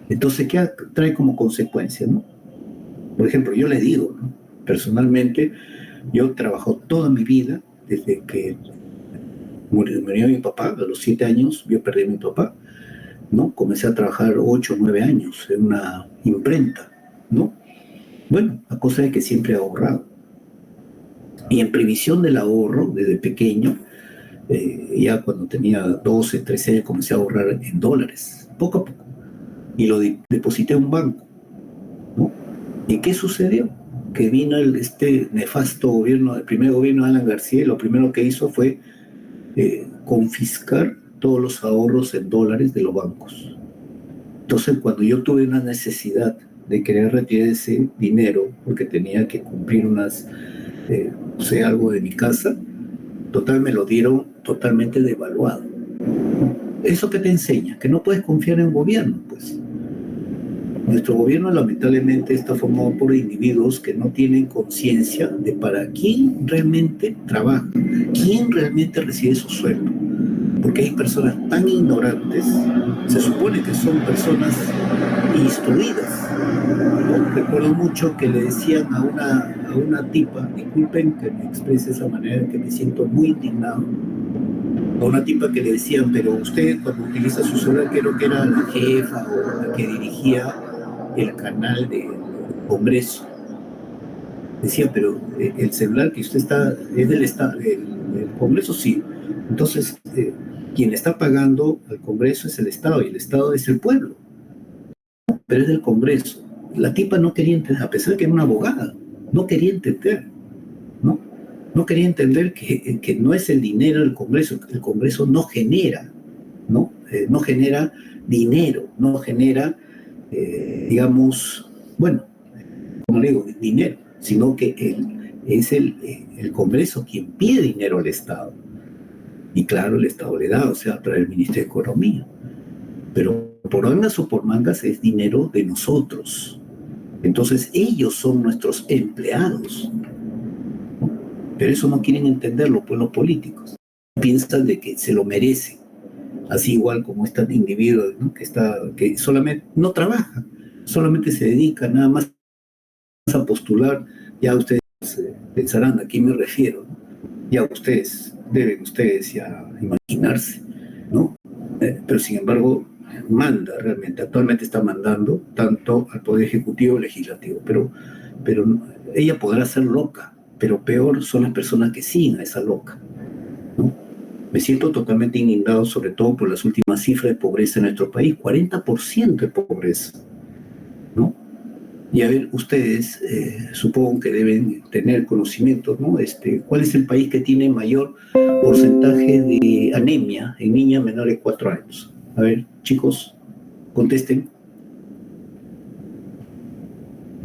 Entonces, ¿qué trae como consecuencia, no? Por ejemplo, yo les digo, ¿no? Personalmente, yo trabajo toda mi vida desde que murió mi papá. A los 7 años yo perdí a mi papá, ¿no? Comencé a trabajar 8 o 9 años en una imprenta, ¿no? Bueno, la cosa es que siempre he ahorrado. Y en previsión del ahorro, desde pequeño, ya cuando tenía 12, 13 años, comencé a ahorrar en dólares, poco a poco. Y lo deposité en un banco, ¿no? ¿Y qué sucedió? Que vino este nefasto gobierno, el primer gobierno de Alan García, y lo primero que hizo fue confiscar todos los ahorros en dólares de los bancos. Entonces, cuando yo tuve una necesidad de querer retirar ese dinero, porque tenía que cumplir algo de mi casa, total me lo dieron totalmente devaluado. ¿Eso qué te enseña? Que no puedes confiar en un gobierno, pues. Nuestro gobierno lamentablemente está formado por individuos que no tienen conciencia de para quién realmente trabaja, quién realmente recibe su sueldo. Porque hay personas tan ignorantes, se supone que son personas instruidas, ¿no? Recuerdo mucho que le decían a una tipa, disculpen que me exprese de esa manera, que me siento muy indignado, a una tipa que le decían, pero usted cuando utiliza su celular, creo que era la jefa o la que dirigía el canal del Congreso. Decía, pero el celular que usted está, es del Congreso, sí. Entonces, quien está pagando al Congreso es el Estado y el Estado es el pueblo, pero es del Congreso. La tipa no quería entender, a pesar de que era una abogada, no quería entender, ¿no? No quería entender que no es el dinero del Congreso, el Congreso no genera, ¿no? No genera dinero, no genera, digamos, bueno, como le digo, dinero, sino que es el Congreso quien pide dinero al Estado. Y claro, el Estado le da, o sea, para el Ministerio de Economía. Pero por mangas o por mangas es dinero de nosotros. Entonces ellos son nuestros empleados, ¿no? Pero eso no quieren entenderlo, pues los políticos. Piensan de que se lo merecen. Así igual como este individuo, ¿no? que solamente no trabaja, solamente se dedica nada más a postular. Ya ustedes pensarán a quién me refiero, ¿no? Ya deben ustedes ya imaginarse, ¿no? Pero sin embargo manda realmente, actualmente está mandando tanto al Poder Ejecutivo y Legislativo, pero ella podrá ser loca, pero peor son las personas que siguen a esa loca, ¿no? Me siento totalmente indignado, sobre todo por las últimas cifras de pobreza en nuestro país, 40% de pobreza, ¿no? Y a ver, ustedes supongo que deben tener conocimiento, ¿no? ¿Cuál es el país que tiene mayor porcentaje de anemia en niñas menores de 4 años? A ver, chicos, contesten.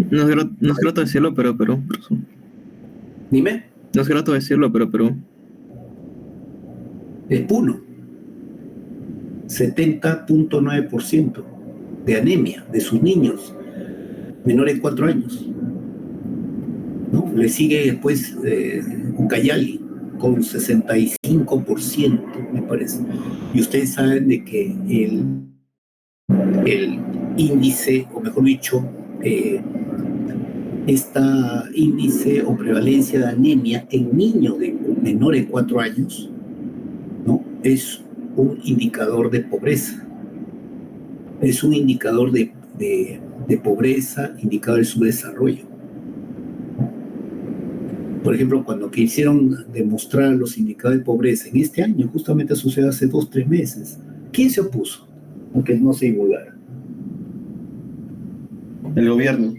No es grato decirlo, pero Perú. Dime. No es grato decirlo, pero Perú. Es Puno. 70.9% de anemia de sus niños menores de 4 años, ¿no? Le sigue después Ucayali con 65%, me parece. Y ustedes saben de que el índice, o mejor dicho, esta índice o prevalencia de anemia en niños de menores de 4 años, ¿no? Es un indicador de pobreza. Es un indicador de pobreza, indicador de subdesarrollo. Por ejemplo, cuando quisieron demostrar los indicadores de pobreza en este año, justamente sucedió hace 2 o 3 meses, ¿quién se opuso a que no se divulgara? El gobierno.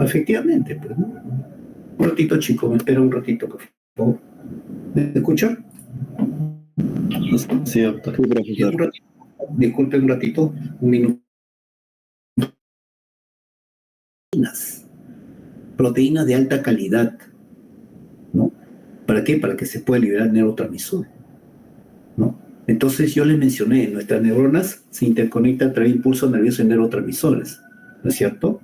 efectivamente, pues, ¿no? Un ratito, chico, me espera un ratito, por favor. ¿Me escucha? Sí, doctor. Sí, Sí, un profesor. ratito. Disculpe un ratito, un minuto. Proteínas de alta calidad, ¿no? ¿Para qué? Para que se pueda liberar neurotransmisor, ¿no? Entonces yo les mencioné, nuestras neuronas se interconectan a través de impulsos nerviosos y neurotransmisores, ¿no es cierto?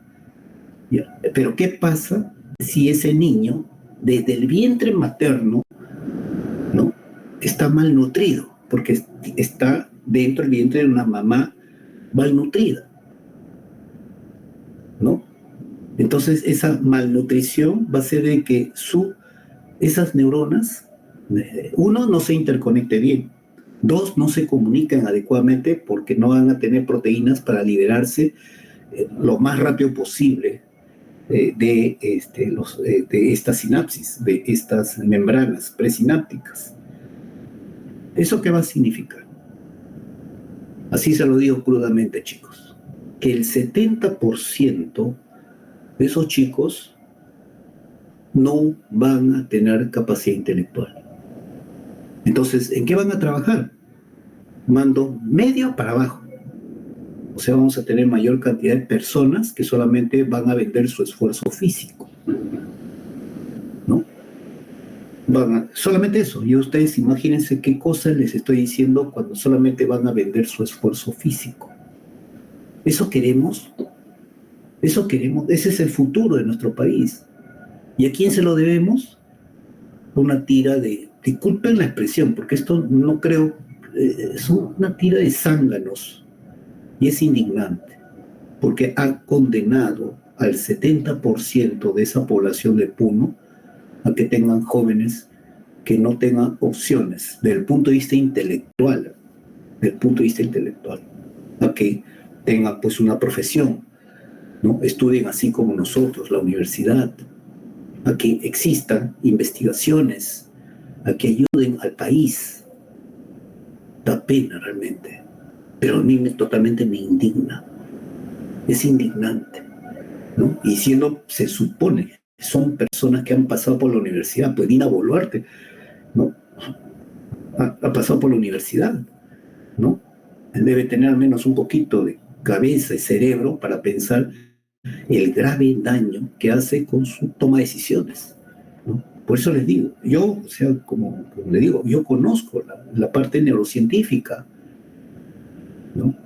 Ya. Pero ¿qué pasa si ese niño, desde el vientre materno, ¿no? Está malnutrido? Porque está dentro del vientre de una mamá malnutrida, ¿no? Entonces esa malnutrición va a hacer de que esas neuronas, uno, no se interconecte bien, dos, no se comunican adecuadamente porque no van a tener proteínas para liberarse lo más rápido posible de esta sinapsis, de estas membranas presinápticas. ¿Eso qué va a significar? Así se lo digo crudamente, chicos, que el 70% de esos chicos no van a tener capacidad intelectual. Entonces, ¿en qué van a trabajar? Mando medio para abajo. O sea, vamos a tener mayor cantidad de personas que solamente van a vender su esfuerzo físico, ¿no? Solamente eso. Y ustedes imagínense qué cosas les estoy diciendo cuando solamente van a vender su esfuerzo físico. ¿Eso queremos? ¿Eso queremos? Ese es el futuro de nuestro país. ¿Y a quién se lo debemos? Una tira disculpen la expresión, porque esto no creo, es una tira de zánganos y es indignante, porque ha condenado al 70% de esa población de Puno a que tengan jóvenes que no tengan opciones desde el punto de vista intelectual, a que tengan pues una profesión, ¿no? Estudien así como nosotros, la universidad, a que existan investigaciones, a que ayuden al país. Da pena realmente, pero a mí totalmente me indigna. Es indignante, ¿no? Y se supone, son personas que han pasado por la universidad, pues Dina Boluarte, ¿no? Ha pasado por la universidad, ¿no? Él debe tener al menos un poquito de cabeza y cerebro para pensar el grave daño que hace con su toma de decisiones, ¿no? Por eso les digo, yo, o sea, como le digo, yo conozco la parte neurocientífica, ¿no?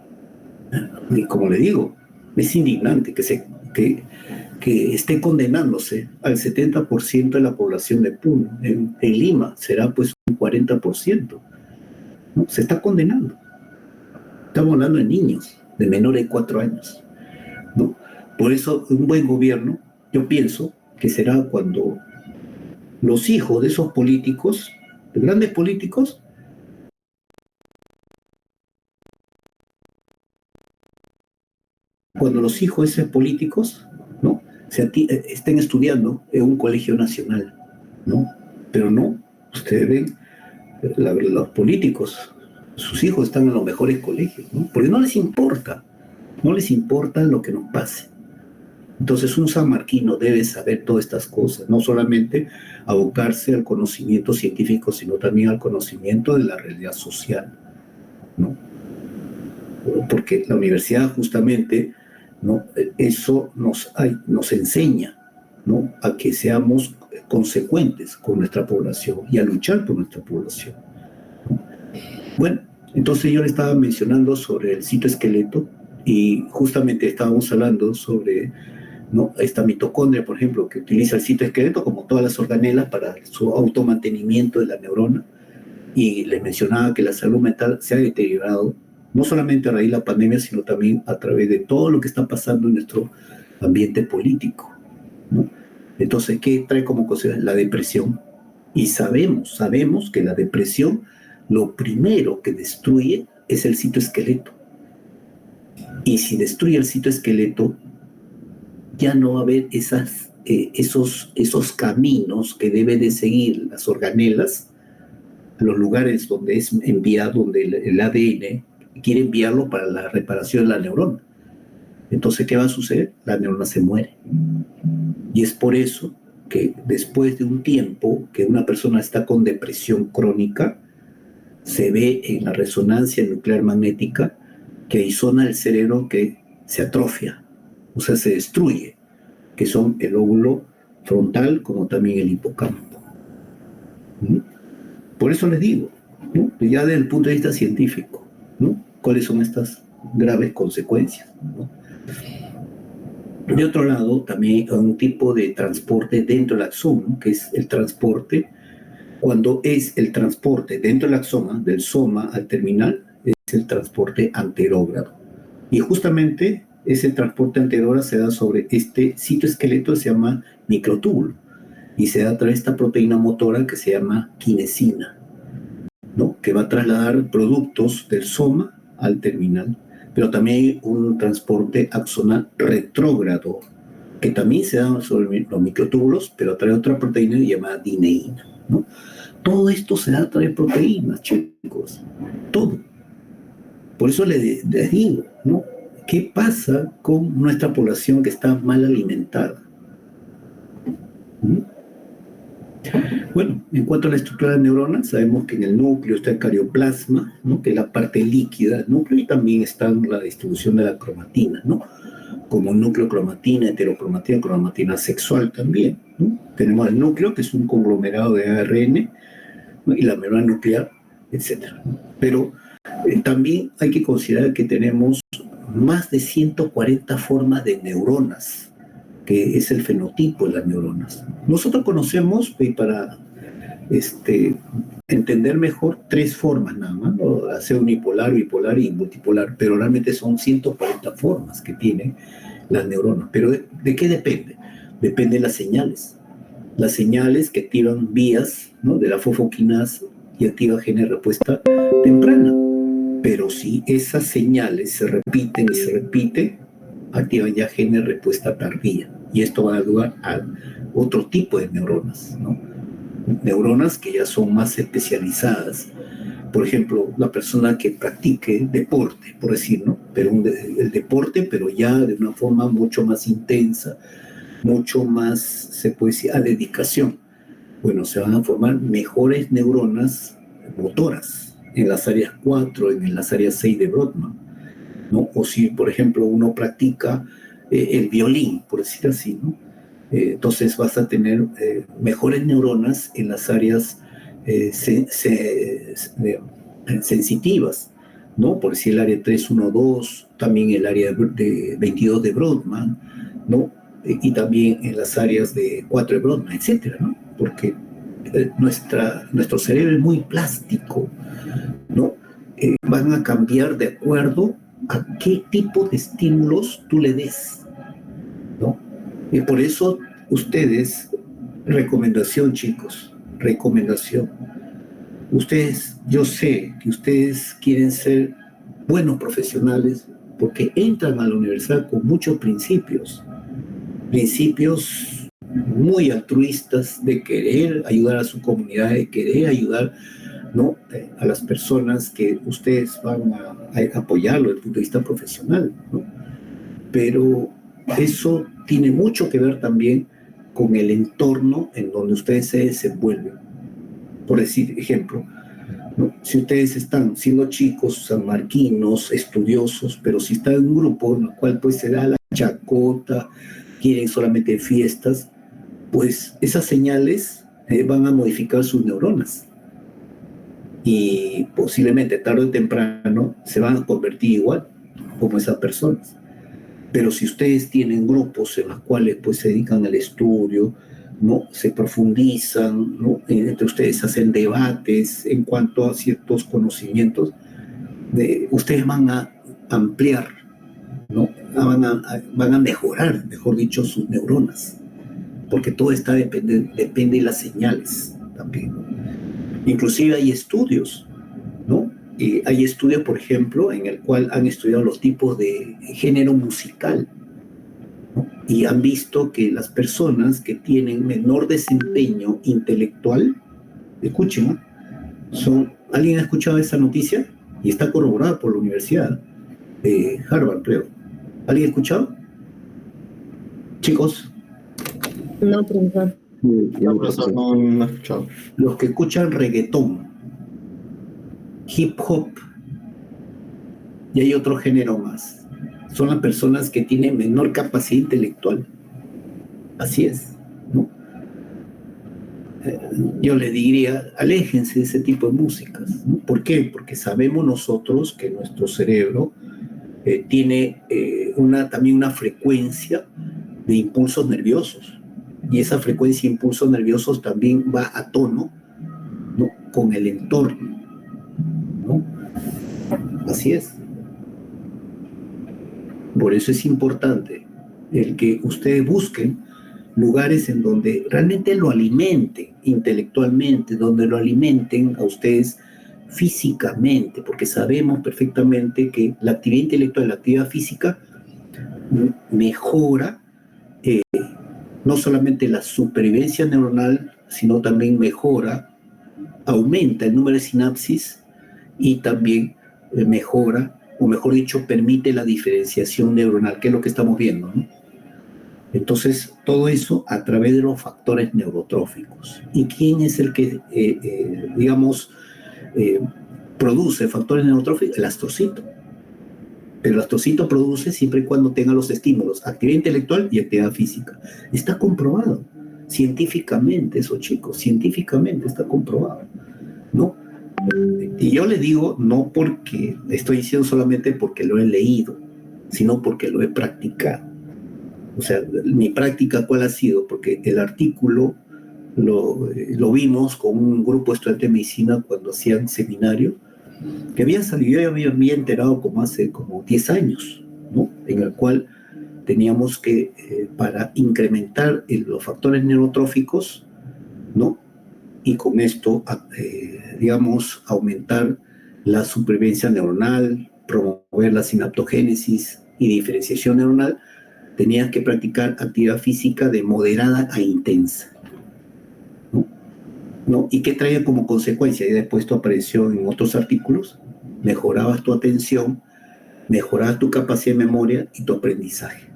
Y como le digo, es indignante que esté condenándose al 70% de la población de Puno. En Lima será pues un 40%, ¿no? Se está condenando. Estamos hablando de niños, de menores de 4 años, ¿no? Por eso un buen gobierno, yo pienso que será cuando los hijos de esos políticos, de grandes políticos, cuando los hijos de esos políticos, ¿no? Estén estudiando en un colegio nacional, ¿no? Pero no, ustedes ven, los políticos, sus hijos están en los mejores colegios, ¿no? Porque no les importa lo que nos pase. Entonces un sanmarquino debe saber todas estas cosas, no solamente abocarse al conocimiento científico, sino también al conocimiento de la realidad social, ¿no? Porque la universidad justamente, ¿no? Eso nos enseña, ¿no? A que seamos consecuentes con nuestra población y a luchar por nuestra población, ¿no? Bueno, entonces yo le estaba mencionando sobre el citoesqueleto y justamente estábamos hablando sobre, ¿no? Esta mitocondria, por ejemplo, que utiliza el citoesqueleto como todas las organelas para su automantenimiento de la neurona, y les mencionaba que la salud mental se ha deteriorado, no solamente a raíz de la pandemia, sino también a través de todo lo que está pasando en nuestro ambiente político, ¿no? Entonces, ¿qué trae como consecuencia? La depresión. Y sabemos que la depresión lo primero que destruye es el citoesqueleto. Y si destruye el citoesqueleto, ya no va a haber esos caminos que deben de seguir las organelas a los lugares donde es enviado, donde el ADN quiere enviarlo para la reparación de la neurona. Entonces, ¿qué va a suceder? La neurona se muere. Y es por eso que después de un tiempo que una persona está con depresión crónica, se ve en la resonancia nuclear magnética que hay zona del cerebro que se atrofia, o sea, se destruye, que son el lóbulo frontal como también el hipocampo. ¿Mm? Por eso les digo, ¿no? Ya desde el punto de vista científico, ¿no? ¿Cuáles son estas graves consecuencias? ¿No? De otro lado, también hay un tipo de transporte dentro del axón, ¿no? Que es el transporte, cuando es el transporte dentro del axón, del soma al terminal, es el transporte anterógrado. Y justamente ese transporte anterógrado se da sobre este citoesqueleto que se llama microtúbulo y se da a través de esta proteína motora que se llama quinesina, ¿no? Que va a trasladar productos del soma al terminal. Pero también hay un transporte axonal retrógrado que también se da sobre los microtúbulos, pero a través de otra proteína llamada dineína, ¿no? Todo esto se da a través de proteínas, chicos. Todo. Por eso les digo, ¿no? ¿Qué pasa con nuestra población que está mal alimentada? ¿Mm? Bueno, en cuanto a la estructura de neuronas, sabemos que en el núcleo está el carioplasma, ¿no? Que es la parte líquida del núcleo, y también está la distribución de la cromatina, ¿no? Como núcleo cromatina, heterocromatina, cromatina sexual también, ¿no? Tenemos el núcleo, que es un conglomerado de ARN, ¿no? Y la membrana nuclear, etcétera, ¿no? Pero también hay que considerar que tenemos más de 140 formas de neuronas, que es el fenotipo de las neuronas. Nosotros conocemos, para entender mejor, 3 formas nada más, ¿no? Hacer unipolar, bipolar y multipolar, pero realmente son 140 formas que tienen las neuronas. ¿Pero de qué depende? Depende de las señales. Las señales que activan vías, ¿no? De la fosfoquinasa y activa genes de respuesta temprana. Pero si esas señales se repiten y se repiten, activan ya genes de respuesta tardía. Y esto va a dar lugar a otro tipo de neuronas, ¿no? Neuronas que ya son más especializadas. Por ejemplo, la persona que practique deporte, por decir, ¿no? Pero el deporte, pero ya de una forma mucho más intensa, mucho más, se puede decir, a dedicación. Bueno, se van a formar mejores neuronas motoras en las áreas 4, en las áreas 6 de Brodmann, ¿no? O si, por ejemplo, uno practica el violín, por decir así, ¿no? Entonces vas a tener mejores neuronas en las áreas sensitivas, ¿no? Por decir el área 312, también el área de 22 de Brodmann, ¿no? Y también en las áreas de 4 de Brodmann, etcétera, ¿no? Porque nuestro cerebro es muy plástico, ¿no? Van a cambiar de acuerdo a qué tipo de estímulos tú le des, ¿no? Y por eso ustedes, recomendación, chicos, recomendación. Ustedes, yo sé que ustedes quieren ser buenos profesionales porque entran a la universidad con muchos principios muy altruistas de querer ayudar a su comunidad, de querer ayudar, ¿no? A las personas que ustedes van a apoyarlo desde el punto de vista profesional, ¿no? Pero eso tiene mucho que ver también con el entorno en donde ustedes se desenvuelven. Por decir, ejemplo, ¿no? Si ustedes están siendo chicos, sanmarquinos, estudiosos, pero si están en un grupo en el cual pues se da la chacota, quieren solamente fiestas, pues esas señales van a modificar sus neuronas y posiblemente tarde o temprano se van a convertir igual como esas personas. Pero si ustedes tienen grupos en los cuales pues se dedican al estudio, ¿no? Se profundizan, ¿no? Entre ustedes hacen debates en cuanto a ciertos conocimientos, ustedes van a ampliar, ¿no? Van a mejorar, mejor dicho, sus neuronas, porque todo depende de las señales también, ¿no? Inclusive hay estudios, ¿no? Hay estudios, por ejemplo, en el cual han estudiado los tipos de género musical, ¿no? Y han visto que las personas que tienen menor desempeño intelectual, escuchen, ¿no? ¿Alguien ha escuchado esa noticia? Y está corroborada por la Universidad de Harvard, creo. ¿Alguien ha escuchado? Chicos, No, profesor. No, profesor, no he escuchado. los que escuchan reggaetón, hip hop, y hay otro género más, son las personas que tienen menor capacidad intelectual. Así es, ¿no? Yo le diría, aléjense de ese tipo de músicas, ¿no? ¿Por qué? Porque sabemos nosotros que nuestro cerebro tiene también una frecuencia de impulsos nerviosos, y esa frecuencia de impulsos nerviosos también va a tono, ¿no?, con el entorno, ¿no? Así es. Por eso es importante el que ustedes busquen lugares en donde realmente lo alimenten intelectualmente, donde lo alimenten a ustedes físicamente, porque sabemos perfectamente que la actividad intelectual, la actividad física mejora no solamente la supervivencia neuronal, sino también mejora, aumenta el número de sinapsis y también mejora, o mejor dicho, permite la diferenciación neuronal, que es lo que estamos viendo, ¿no? Entonces, todo eso a través de los factores neurotróficos. ¿Y quién es el que, digamos, eh, produce factores neurotróficos? El astrocito. Pero el astrocito produce siempre y cuando tenga los estímulos, actividad intelectual y actividad física. Está comprobado científicamente eso, chicos, científicamente está comprobado, ¿no? Y yo le digo, no porque estoy diciendo solamente porque lo he leído, sino porque lo he practicado. O sea, mi práctica, ¿cuál ha sido? Porque el artículo lo vimos con un grupo de estudiantes de medicina cuando hacían seminario, que habían salido, yo había enterado como hace como 10 años, ¿no? En el cual teníamos que, para incrementar los factores neurotróficos, ¿no? Y con esto, digamos, aumentar la supervivencia neuronal, promover la sinaptogénesis y diferenciación neuronal, tenías que practicar actividad física de moderada a intensa, ¿no? ¿No? ¿Y qué traía como consecuencia? Y después esto apareció en otros artículos, mejorabas tu atención, mejorabas tu capacidad de memoria y tu aprendizaje.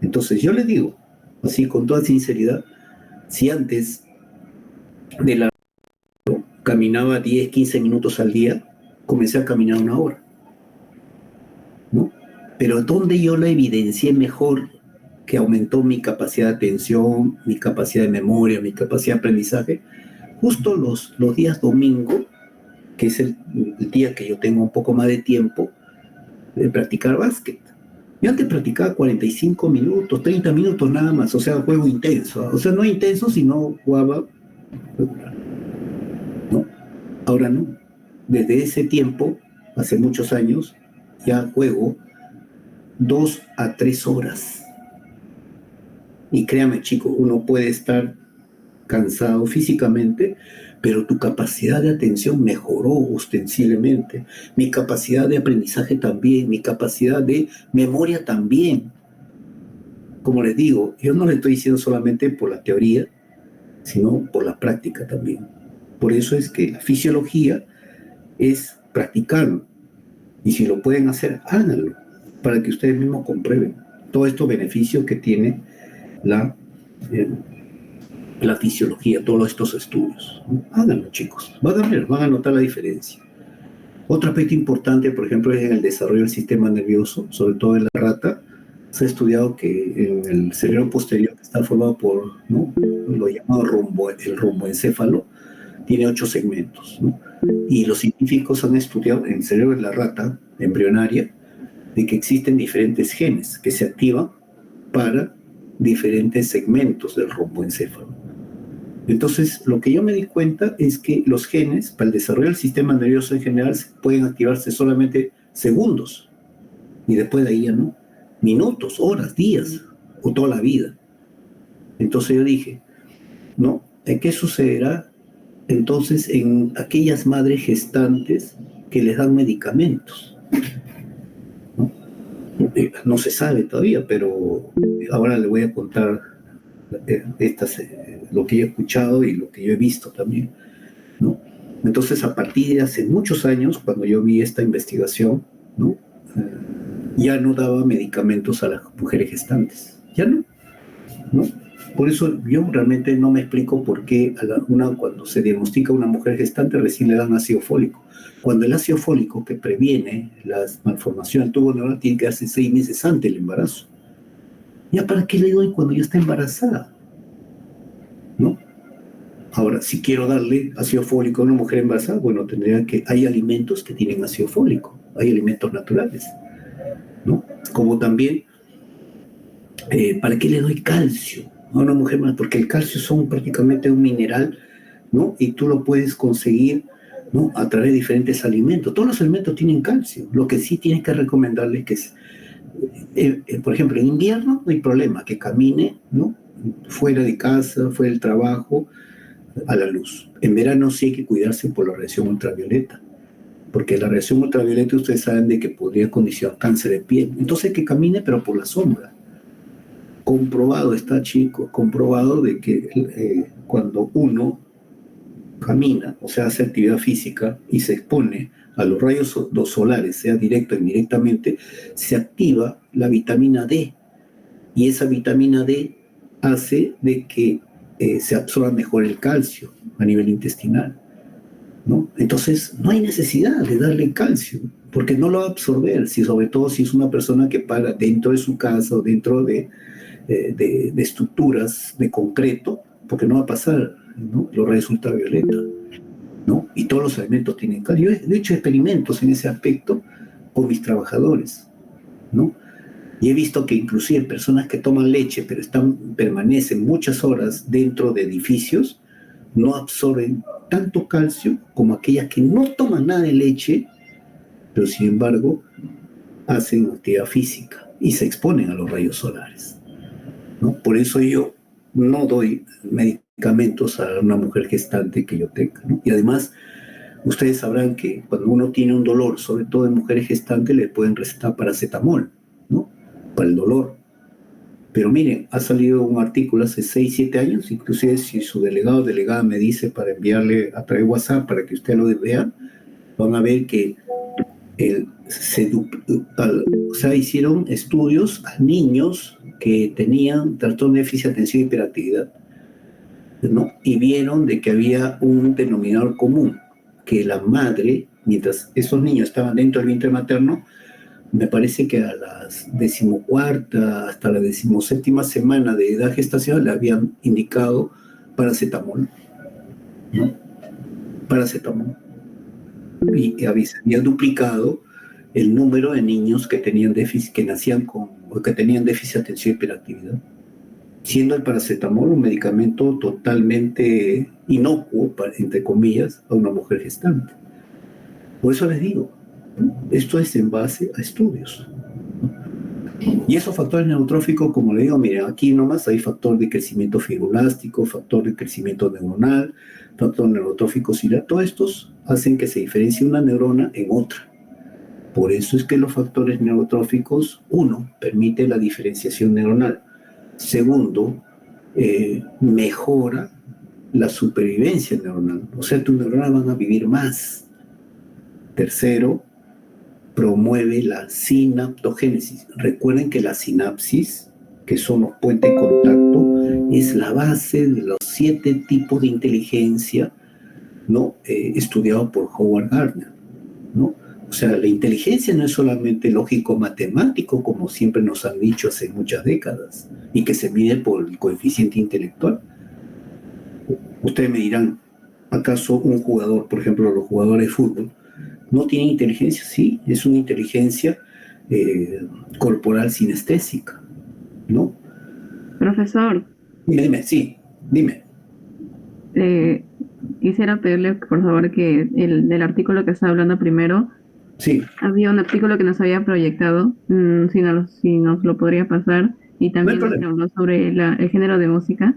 Entonces yo les digo, así con toda sinceridad, si antes de la caminaba 10, 15 minutos al día, comencé a caminar 1 hora, ¿no? Pero ¿dónde yo la evidencié mejor que aumentó mi capacidad de atención, mi capacidad de memoria, mi capacidad de aprendizaje? Justo los días domingo, que es el día que yo tengo un poco más de tiempo de practicar básquet. Yo antes practicaba 45 minutos, 30 minutos nada más, o sea, juego intenso. O sea, no intenso, sino jugaba regular, ¿no? Ahora no. Desde ese tiempo, hace muchos años, ya juego 2 a 3 horas. Y créame, chicos, uno puede estar cansado físicamente, pero tu capacidad de atención mejoró ostensiblemente. Mi capacidad de aprendizaje también, mi capacidad de memoria también. Como les digo, yo no le estoy diciendo solamente por la teoría, sino por la práctica también. Por eso es que la fisiología es practicarlo. Y si lo pueden hacer, háganlo, para que ustedes mismos comprueben todos estos beneficios que tiene la, eh, la fisiología, todos estos estudios. Háganlo, chicos. Van a ver, van a notar la diferencia. Otro aspecto importante, por ejemplo, es en el desarrollo del sistema nervioso, sobre todo en la rata. Se ha estudiado que en el cerebro posterior, que está formado por, ¿no?, lo llamado el romboencéfalo, tiene 8 segmentos, ¿no? Y los científicos han estudiado en el cerebro de la rata embrionaria de que existen diferentes genes que se activan para diferentes segmentos del romboencéfalo. Entonces, lo que yo me di cuenta es que los genes, para el desarrollo del sistema nervioso en general, pueden activarse solamente segundos, y después de ahí ya no, minutos, horas, días, o toda la vida. Entonces yo dije, ¿no? ¿Qué sucederá entonces en aquellas madres gestantes que les dan medicamentos? ¿No? No se sabe todavía, pero ahora le voy a contar lo que yo he escuchado y lo que yo he visto también, ¿no? Entonces, a partir de hace muchos años, cuando yo vi esta investigación, ¿no?, ya no daba medicamentos a las mujeres gestantes. Ya no, ¿no? Por eso yo realmente no me explico por qué cuando se diagnostica una mujer gestante recién le dan ácido fólico. Cuando el ácido fólico que previene las malformaciones del tubo neural tiene que darse 6 meses antes del embarazo. ¿Ya para qué le doy cuando ya está embarazada? ¿No? Ahora, si quiero darle ácido fólico a una mujer embarazada, bueno, hay alimentos que tienen ácido fólico, hay alimentos naturales, ¿no? Como también, ¿para qué le doy calcio a una mujer más? Porque el calcio son prácticamente un mineral, ¿no? Y tú lo puedes conseguir, ¿no? A través de diferentes alimentos. Todos los alimentos tienen calcio. Lo que sí tienes que recomendarles que es, por ejemplo, en invierno no hay problema, que camine, ¿no? Fuera de casa, fuera del trabajo, a la luz. En verano sí hay que cuidarse por la radiación ultravioleta, porque la radiación ultravioleta ustedes saben de que podría condicionar cáncer de piel. Entonces hay que camine, pero por la sombra. Comprobado está, chicos, comprobado de que cuando uno camina, o sea, hace actividad física y se expone a los rayos solares, sea directo o indirectamente, se activa la vitamina D. Y esa vitamina D hace de que se absorba mejor el calcio a nivel intestinal, ¿no? Entonces, no hay necesidad de darle calcio, porque no lo va a absorber, sobre todo si es una persona que para dentro de su casa o dentro de estructuras de concreto, porque no va a pasar, ¿no? Los rayos ultravioleta, ¿no? Y todos los alimentos tienen calcio. Yo he hecho experimentos en ese aspecto con mis trabajadores, ¿no? Y he visto que inclusive personas que toman leche, pero permanecen muchas horas dentro de edificios, no absorben tanto calcio como aquellas que no toman nada de leche, pero sin embargo hacen actividad física y se exponen a los rayos solares, ¿no? Por eso yo no doy medicamentos a una mujer gestante que yo tenga, ¿no? Y además, ustedes sabrán que cuando uno tiene un dolor, sobre todo en mujeres gestantes, le pueden recetar paracetamol, ¿no? Para el dolor. Pero miren, ha salido un artículo hace 6, 7 años, inclusive si su delegado o delegada me dice para enviarle a través de WhatsApp para que ustedes lo vean, van a ver que o sea, hicieron estudios a niños que tenían trastorno de déficit de atención y hiperactividad, ¿no? Y vieron de que había un denominador común, que la madre, mientras esos niños estaban dentro del vientre materno, me parece que a la 14ª hasta la 17ª semana de edad gestacional le habían indicado paracetamol, ¿no? Paracetamol. Y se había duplicado el número de niños que tenían déficit, que nacían o que tenían déficit de atención y hiperactividad, siendo el paracetamol un medicamento totalmente inocuo, entre comillas, a una mujer gestante. Por eso les digo, esto es en base a estudios. Y esos factores neurotróficos, como le digo, miren, aquí nomás hay factor de crecimiento fibroelástico, factor de crecimiento neuronal, factor neurotrófico ciliar. Todos estos hacen que se diferencie una neurona en otra. Por eso es que los factores neurotróficos, uno, permite la diferenciación neuronal. Segundo, mejora la supervivencia neuronal. O sea, tus neuronas van a vivir más. Tercero, promueve la sinaptogénesis. Recuerden que la sinapsis, que son los puentes de contacto, es la base de los 7 tipos de inteligencia, ¿no? Estudiado por Howard Gardner, ¿no? O sea, la inteligencia no es solamente lógico-matemático, como siempre nos han dicho hace muchas décadas, y que se mide por el coeficiente intelectual. Ustedes me dirán, ¿acaso un jugador, por ejemplo, los jugadores de fútbol, no tienen inteligencia? Sí, es una inteligencia corporal sinestésica, ¿no? Profesor, Dime, sí, dime. quisiera pedirle, por favor, que del artículo que estaba hablando primero, Sí. había un artículo que nos había proyectado, si nos lo podría pasar, y también No hay nos problema. habló sobre el género de música.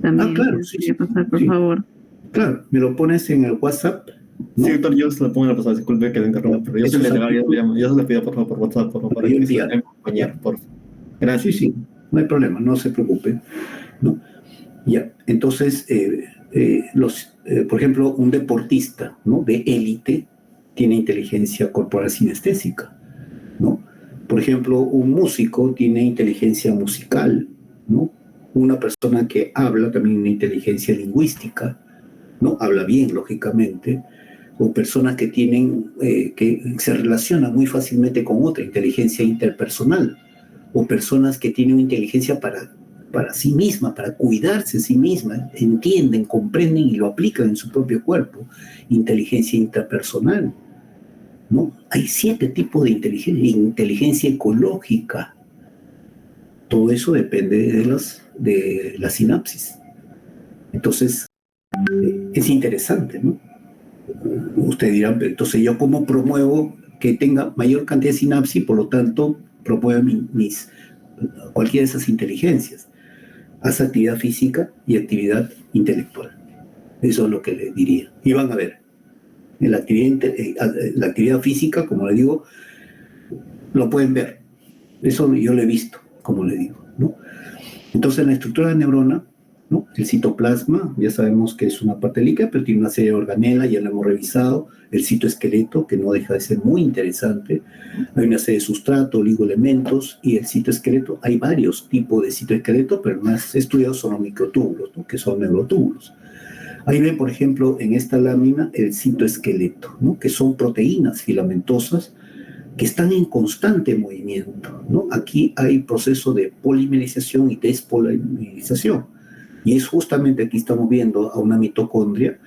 También Claro, si sí, nos podría pasar, por sí. favor. Claro, me lo pones en el WhatsApp, ¿no? Sí, doctor, yo se lo pongo en la pasada, disculpe que le interrumpa, pero yo soy Esos delegado, artículos, yo se lo pido por favor por WhatsApp, por favor, para yo que se lo enviar. puedan acompañar, por favor. Sí, Gracias. sí, no hay problema, no se preocupe, ¿no? Ya, entonces, por ejemplo, un deportista, ¿no? De élite tiene inteligencia corporal sinestésica, ¿no? Por ejemplo, un músico tiene inteligencia musical, ¿no? Una persona que habla también tiene inteligencia lingüística, ¿no? Habla bien, lógicamente. O personas que tienen, que se relacionan muy fácilmente con otra, inteligencia interpersonal. O personas que tienen inteligencia para sí misma, para cuidarse a sí misma, entienden, comprenden y lo aplican en su propio cuerpo. Inteligencia interpersonal, ¿no? Hay 7 tipos de inteligencia. Inteligencia ecológica. Todo eso depende de la sinapsis. Entonces, es interesante, ¿no? Ustedes dirán, pero entonces yo cómo promuevo que tenga mayor cantidad de sinapsis, por lo tanto, promuevo cualquiera de esas inteligencias. Haz actividad física y actividad intelectual. Eso es lo que les diría. Y van a ver, en la actividad física, como les digo, lo pueden ver. Eso yo lo he visto, como les digo, ¿no? Entonces, la estructura de neurona, ¿no? El citoplasma, ya sabemos que es una parte líquida, pero tiene una serie de organelas, ya lo hemos revisado. El citoesqueleto, que no deja de ser muy interesante. Hay una serie de sustrato, oligoelementos, y el citoesqueleto, hay varios tipos de citoesqueleto, pero el más estudiados son los microtúbulos, ¿no? Que son neurotúbulos. Ahí ven, por ejemplo, en esta lámina el citoesqueleto, ¿no? Que son proteínas filamentosas que están en constante movimiento, ¿no? Aquí hay proceso de polimerización y despolimerización. Y es justamente aquí estamos viendo a una mitocondria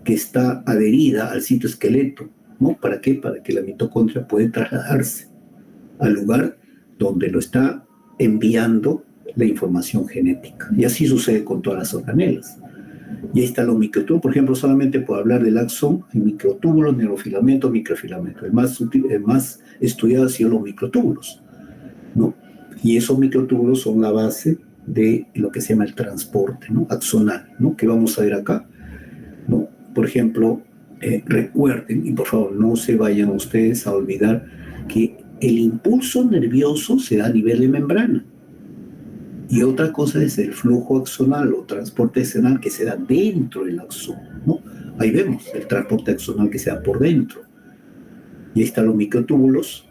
que está adherida al citoesqueleto, ¿no? ¿Para qué? Para que la mitocondria pueda trasladarse al lugar donde lo está enviando la información genética. Y así sucede con todas las organelas. Y ahí están los microtúbulos. Por ejemplo, solamente por hablar del axón, hay microtúbulos, neurofilamentos, microfilamentos. El más estudiado han sido los microtúbulos, ¿no? Y esos microtúbulos son la base de lo que se llama el transporte, ¿no? Axonal, ¿no? Que vamos a ver acá, ¿no? Por ejemplo, recuerden, y por favor no se vayan ustedes a olvidar que el impulso nervioso se da a nivel de membrana. Y otra cosa es el flujo axonal o transporte axonal que se da dentro del axón, ¿no? Ahí vemos el transporte axonal que se da por dentro. Y ahí están los microtúbulos.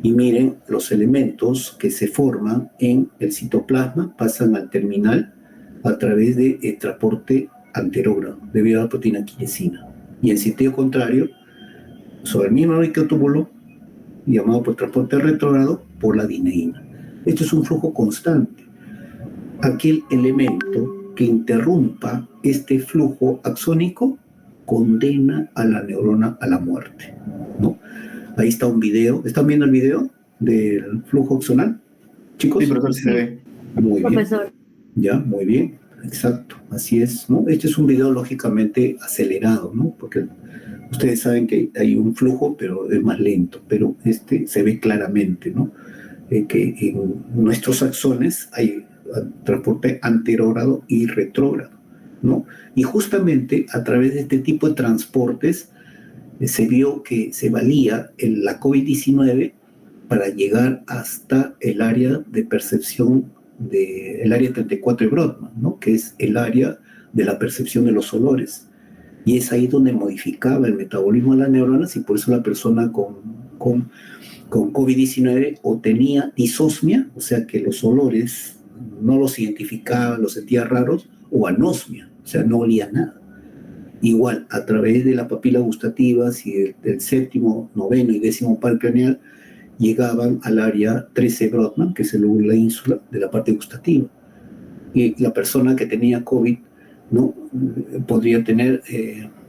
Y miren los elementos que se forman en el citoplasma, pasan al terminal a través del transporte anterógrado, debido a la proteína quinesina. Y en sentido contrario, sobre el mismo microtúbulo, llamado por transporte retrógrado, por la dineína. Esto es un flujo constante. Aquel elemento que interrumpa este flujo axónico condena a la neurona a la muerte, ¿no? Ahí está un video. ¿Están viendo el video del flujo axonal, chicos? Sí, profesor, sí se ve. Muy bien. Profesor. Ya, muy bien. Exacto, así es, ¿no? Este es un video lógicamente acelerado, ¿no? Porque ustedes saben que hay un flujo, pero es más lento, pero este se ve claramente, ¿no? Que en nuestros axones hay transporte anterógrado y retrógrado, ¿no? Y justamente a través de este tipo de transportes se vio que se valía la COVID-19 para llegar hasta el área de percepción el área 34 de Brodmann, ¿no? Que es el área de la percepción de los olores. Y es ahí donde modificaba el metabolismo de las neuronas y por eso la persona con COVID-19 o tenía disosmia, o sea que los olores no los identificaba, los sentía raros, o anosmia, o sea, no olía nada. Igual, a través de las papilas gustativas y del séptimo, noveno y décimo par craneal, llegaban al área 13 Brodmann, que es el lóbulo de la ínsula, de la parte gustativa. Y la persona que tenía COVID, ¿no? Podría tener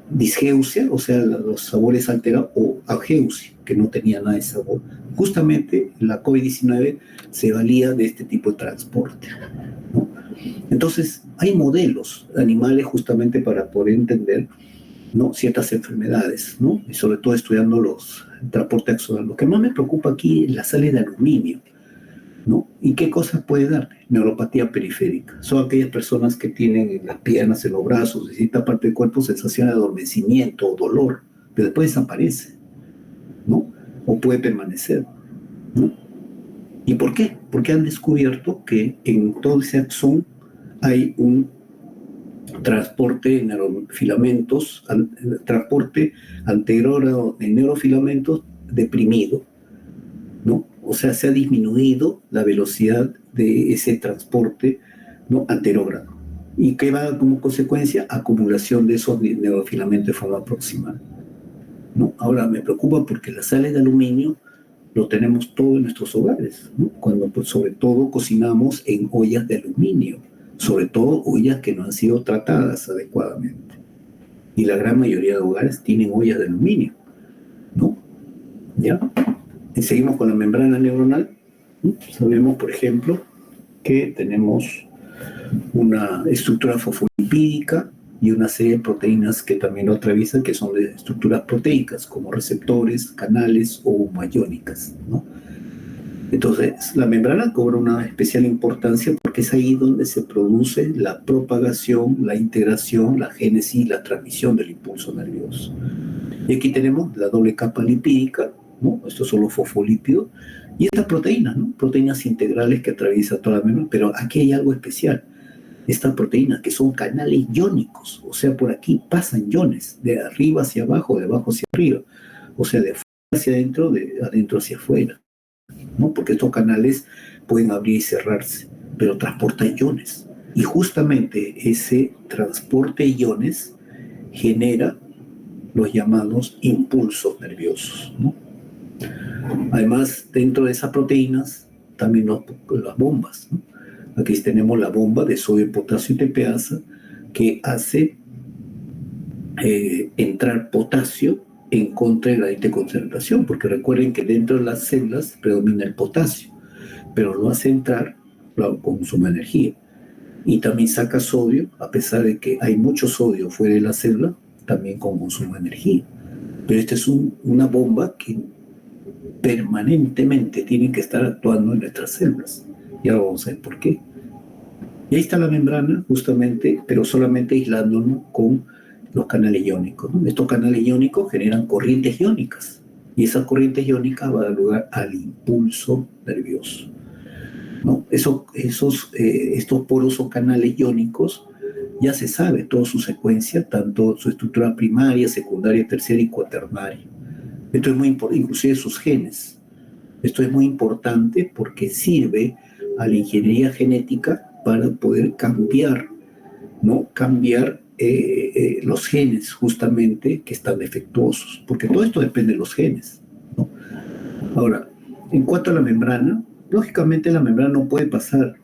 disgeusia, o sea, los sabores alterados, o ageusia, que no tenía nada de sabor. Justamente la COVID-19 se valía de este tipo de transporte, ¿no? Entonces, hay modelos animales justamente para poder entender, ¿no? Ciertas enfermedades, ¿no? Y sobre todo estudiando el transporte axonal. Lo que más me preocupa aquí es la sal de aluminio, ¿no? ¿Y qué cosas puede dar? Neuropatía periférica. Son aquellas personas que tienen en las piernas, en los brazos, en cierta parte del cuerpo, sensación de adormecimiento o dolor, pero después desaparece, ¿no? O puede permanecer, ¿no? ¿Y por qué? Porque han descubierto que en todo ese axón hay un transporte de neurofilamentos, transporte anterógrado de neurofilamentos deprimido, ¿no? O sea, se ha disminuido la velocidad de ese transporte, ¿no? Anterógrado. ¿Y qué va como consecuencia? Acumulación de esos neurofilamentos de forma proximal, ¿no? Ahora me preocupa porque las sales de aluminio lo tenemos todo en nuestros hogares, ¿no? Cuando pues, sobre todo cocinamos en ollas de aluminio, sobre todo ollas que no han sido tratadas adecuadamente. Y la gran mayoría de hogares tienen ollas de aluminio, ¿no? ¿Ya? Y seguimos con la membrana neuronal, ¿no? Sabemos, por ejemplo, que tenemos una estructura fosfolipídica y una serie de proteínas que también lo atraviesan, que son de estructuras proteicas, como receptores, canales o mayónicas, ¿no? Entonces, la membrana cobra una especial importancia porque es ahí donde se produce la propagación, la integración, la génesis y la transmisión del impulso nervioso. Y aquí tenemos la doble capa lipídica, ¿no? Estos son los fosfolípidos, y estas proteínas, ¿no? Proteínas integrales que atraviesan toda la membrana, pero aquí hay algo especial. Estas proteínas que son canales iónicos, o sea, por aquí pasan iones, de arriba hacia abajo, de abajo hacia arriba, o sea, de afuera hacia adentro, de adentro hacia afuera, ¿no? Porque estos canales pueden abrir y cerrarse, pero transportan iones. Y justamente ese transporte de iones genera los llamados impulsos nerviosos, ¿no? Además, dentro de esas proteínas, también las bombas, ¿no? Aquí tenemos la bomba de sodio, potasio y TPasa que hace entrar potasio en contra del gradiente de concentración, porque recuerden que dentro de las células predomina el potasio, pero lo hace entrar, lo consume energía. Y también saca sodio, a pesar de que hay mucho sodio fuera de la célula, también consume energía. Pero esta es una bomba que permanentemente tiene que estar actuando en nuestras células. Y ahora vamos a ver por qué. Y ahí está la membrana, justamente, pero solamente aislándonos con los canales iónicos, ¿no? Estos canales iónicos generan corrientes iónicas. Y esas corrientes iónicas van a dar lugar al impulso nervioso, ¿no? Estos poros o canales iónicos ya se sabe toda su secuencia, tanto su estructura primaria, secundaria, terciaria y cuaternaria. Esto es muy importante, inclusive sus genes. Esto es muy importante porque sirve a la ingeniería genética para poder cambiar, ¿no? Cambiar los genes justamente que están defectuosos, porque todo esto depende de los genes, ¿no? Ahora, en cuanto a la membrana, lógicamente la membrana no puede pasar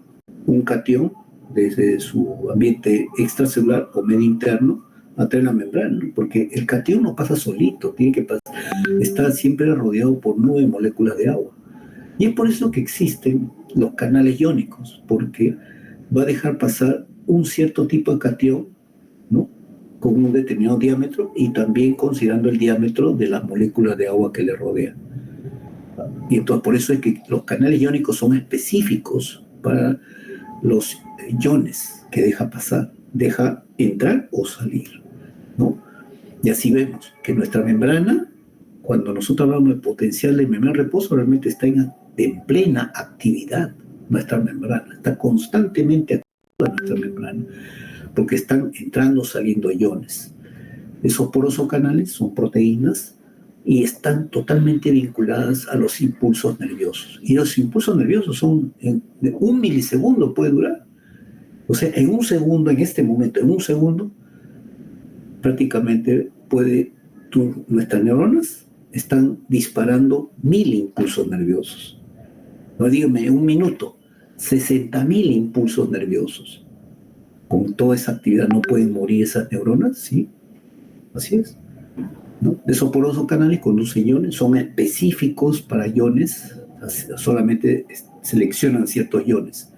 un catión desde su ambiente extracelular o medio interno a través de la membrana, ¿no? Porque el catión no pasa solito, tiene que pasar, está siempre rodeado por nubes de moléculas de agua. Y es por eso que existen los canales iónicos, porque va a dejar pasar un cierto tipo de catión, ¿no? Con un determinado diámetro y también considerando el diámetro de las moléculas de agua que le rodean. Y entonces por eso es que los canales iónicos son específicos para los iones que deja pasar, deja entrar o salir, ¿no? Y así vemos que nuestra membrana, cuando nosotros hablamos de potencial de membrana de reposo, realmente está en plena actividad nuestra membrana, está constantemente activa nuestra membrana, porque están entrando, saliendo iones. Esos poros o canales son proteínas y están totalmente vinculadas a los impulsos nerviosos. Y los impulsos nerviosos son de un milisegundo puede durar. O sea, en un segundo, en este momento, en un segundo, prácticamente nuestras neuronas están disparando 1000 impulsos nerviosos. No dígame, en un minuto, 60.000 impulsos nerviosos. Con toda esa actividad no pueden morir esas neuronas, ¿sí? Así es, ¿no? Esos porosos canales conducen iones, son específicos para iones, solamente seleccionan ciertos iones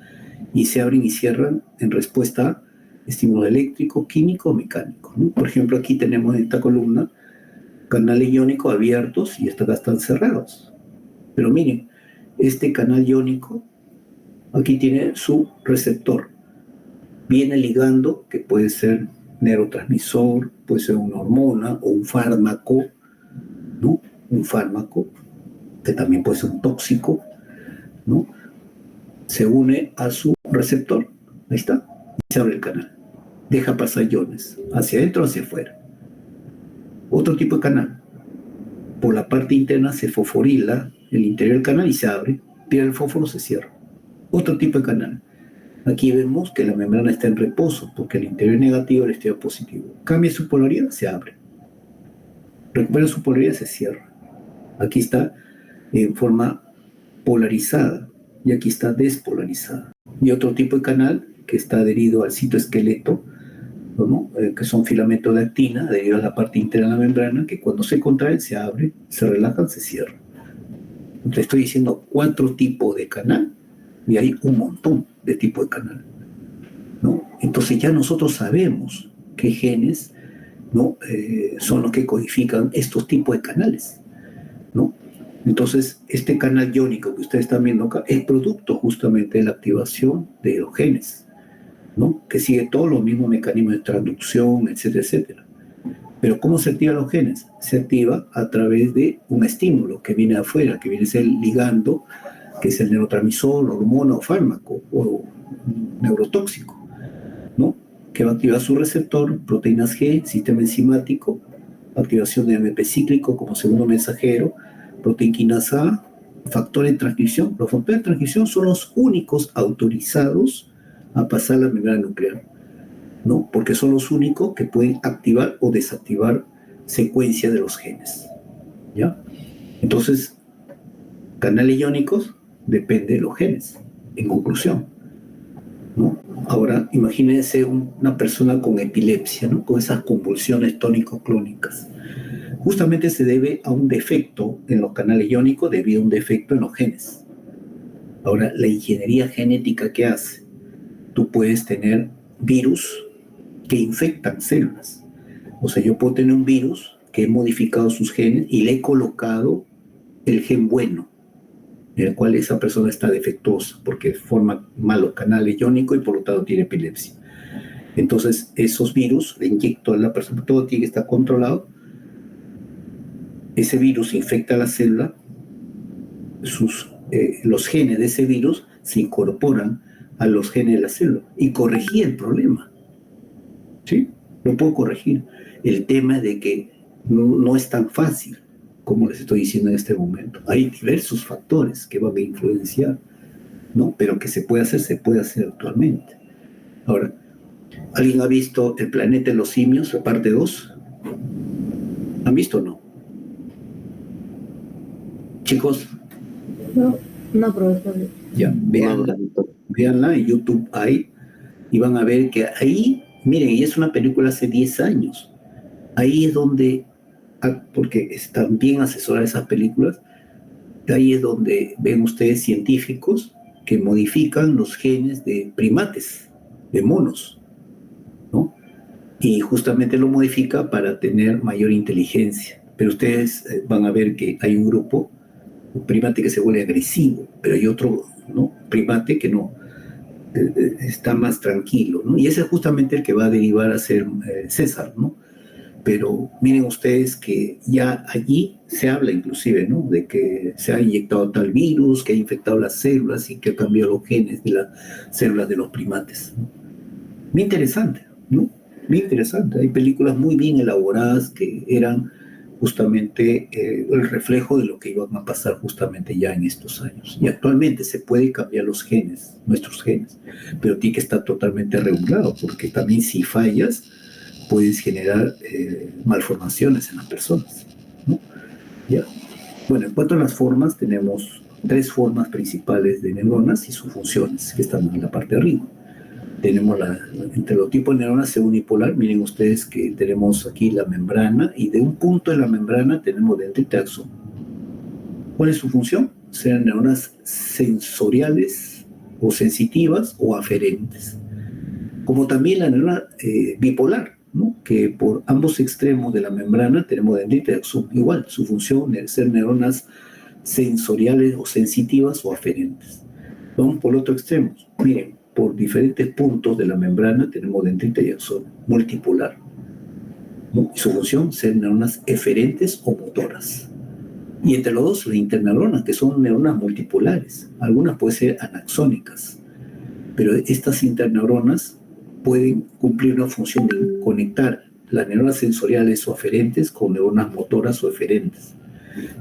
y se abren y cierran en respuesta a estímulos eléctricos, químicos o mecánicos, ¿no? Por ejemplo, aquí tenemos en esta columna canales iónicos abiertos y estos están cerrados. Pero miren, este canal iónico aquí tiene su receptor. Viene ligando, que puede ser neurotransmisor, puede ser una hormona o un fármaco, ¿no? Un fármaco, que también puede ser un tóxico, ¿no? Se une a su receptor, ahí está, y se abre el canal. Deja pasar iones, hacia adentro o hacia afuera. Otro tipo de canal, por la parte interna se fosforila el interior del canal y se abre, pierde el fósforo, se cierra. Otro tipo de canal. Aquí vemos que la membrana está en reposo porque el interior es negativo, el exterior positivo. Cambia su polaridad, se abre. Recupera su polaridad, se cierra. Aquí está en forma polarizada y aquí está despolarizada. Y otro tipo de canal que está adherido al citoesqueleto, ¿no? Que son filamentos de actina adheridos a la parte interna de la membrana, que cuando se contraen se abre, se relajan, se cierran. Te estoy diciendo 4 tipos de canal y hay un montón de tipos de canal, ¿no? Entonces ya nosotros sabemos qué genes, ¿no? Son los que codifican estos tipos de canales, ¿no? Entonces, este canal iónico que ustedes están viendo acá es producto justamente de la activación de los genes, ¿no? Que sigue todos los mismos mecanismos de transducción, etcétera, etcétera. Pero ¿cómo se activan los genes? Se activa a través de un estímulo que viene de afuera, que viene a ser el ligando, que es el neurotransmisor, hormona o fármaco o neurotóxico, ¿no? Que va a activar su receptor, proteínas G, sistema enzimático, activación de AMP cíclico como segundo mensajero, proteína quinasa A, factores de transcripción. Los factores de transcripción son los únicos autorizados a pasar la membrana nuclear, ¿no? Porque son los únicos que pueden activar o desactivar secuencia de los genes, ¿ya? Entonces, canales iónicos depende de los genes, en conclusión, ¿no? Ahora, imagínense una persona con epilepsia, ¿no? Con esas convulsiones tónico-clónicas. Justamente se debe a un defecto en los canales iónicos debido a un defecto en los genes. Ahora, la ingeniería genética que hace, tú puedes tener virus que infectan células. O sea, yo puedo tener un virus que he modificado sus genes y le he colocado el gen bueno, en el cual esa persona está defectuosa porque forma malos canales iónicos y por lo tanto tiene epilepsia. Entonces, esos virus le inyecto a la persona, todo tiene que estar controlado. Ese virus infecta a la célula, los genes de ese virus se incorporan a los genes de la célula y corregir el problema, ¿sí? Lo puedo corregir. El tema es de que no es tan fácil como les estoy diciendo en este momento. Hay diversos factores que van a influenciar, ¿no? Pero que se puede hacer actualmente. Ahora, ¿alguien ha visto El planeta de los simios, la parte 2? ¿Han visto o no? Chicos, No, profesor. ya, véanla en YouTube ahí y van a ver que ahí, miren, y es una película hace 10 años. Ahí es donde, porque están bien asesoradas esas películas, ahí es donde ven ustedes científicos que modifican los genes de primates, de monos, ¿no? Y justamente lo modifica para tener mayor inteligencia. Pero ustedes van a ver que hay un grupo, un primate que se vuelve agresivo, pero hay otro, ¿no? Primate que no, está más tranquilo, ¿no? Y ese es justamente el que va a derivar a ser César, ¿no? Pero miren ustedes que ya allí se habla inclusive, ¿no? De que se ha inyectado tal virus, que ha infectado las células y que ha cambiado los genes de las células de los primates, ¿no? Muy interesante, ¿no? Muy interesante. Hay películas muy bien elaboradas que eran justamente el reflejo de lo que iban a pasar justamente ya en estos años. Y actualmente se puede cambiar los genes, nuestros genes, pero tiene que estar totalmente regulado, porque también si fallas, puedes generar malformaciones en las personas, ¿no? ¿Ya? Bueno, en cuanto a las formas, tenemos 3 formas principales de neuronas y sus funciones, que están en la parte de arriba. Tenemos entre los tipos de neuronas se unipolar. Miren ustedes que tenemos aquí la membrana y de un punto de la membrana tenemos dendrita y axón. ¿Cuál es su función? Ser neuronas sensoriales o sensitivas o aferentes. Como también la neurona bipolar, ¿no? Que por ambos extremos de la membrana tenemos dendrita y axón. Igual, su función es ser neuronas sensoriales o sensitivas o aferentes. Vamos por el otro extremo. Miren, por diferentes puntos de la membrana tenemos dendrita y axón, multipolar, ¿no? Y su función, ser neuronas eferentes o motoras. Y entre los dos, las interneuronas, que son neuronas multipolares. Algunas pueden ser anaxónicas, pero estas interneuronas pueden cumplir una función de conectar las neuronas sensoriales o aferentes con neuronas motoras o eferentes.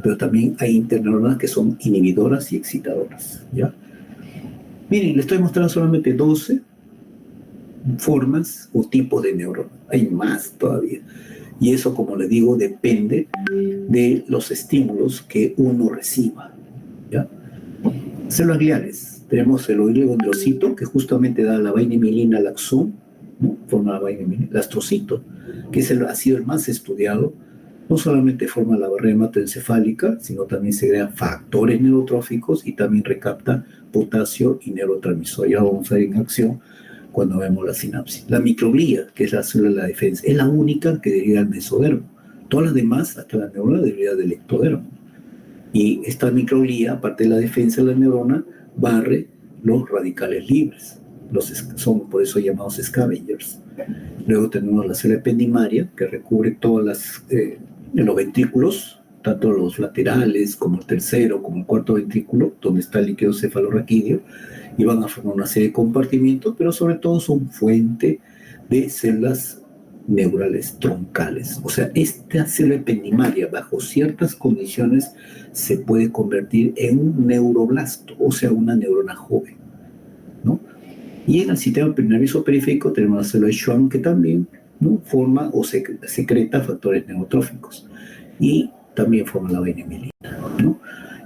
pero también hay interneuronas que son inhibidoras y excitadoras, ¿ya? Miren, les estoy mostrando solamente 12 formas o tipos de neuronas. Hay más todavía. Y eso, como les digo, depende de los estímulos que uno reciba, ¿ya? Células gliales. Tenemos el oligodendrocito, que justamente da la vainimilina al axón, ¿no? Forma la vainimilina. El astrocito, que ha sido el más estudiado, no solamente forma la barrera hematoencefálica, sino también segrega factores neurotróficos y también recapta potasio y neurotransmisor. Ya vamos a ver en acción cuando vemos la sinapsis. La microglía, que es la célula de la defensa, es la única que deriva del mesodermo. Todas las demás, hasta la neurona, deriva del ectodermo. Y esta microglía, aparte de la defensa de la neurona, barre los radicales libres. Son por eso llamados scavengers. Luego tenemos la célula ependimaria, que recubre todas los ventrículos, tanto los laterales como el tercero, como el cuarto ventrículo, donde está el líquido cefalorraquídeo, y van a formar una serie de compartimientos, pero sobre todo son fuente de células neurales troncales. O sea, esta célula ependimaria, bajo ciertas condiciones, se puede convertir en un neuroblasto, o sea, una neurona joven, ¿no? Y en el sistema nervioso periférico tenemos la célula de Schwann, que también, ¿no?, forma o secreta factores neurotróficos. Y también forma la vainimilina, ¿no?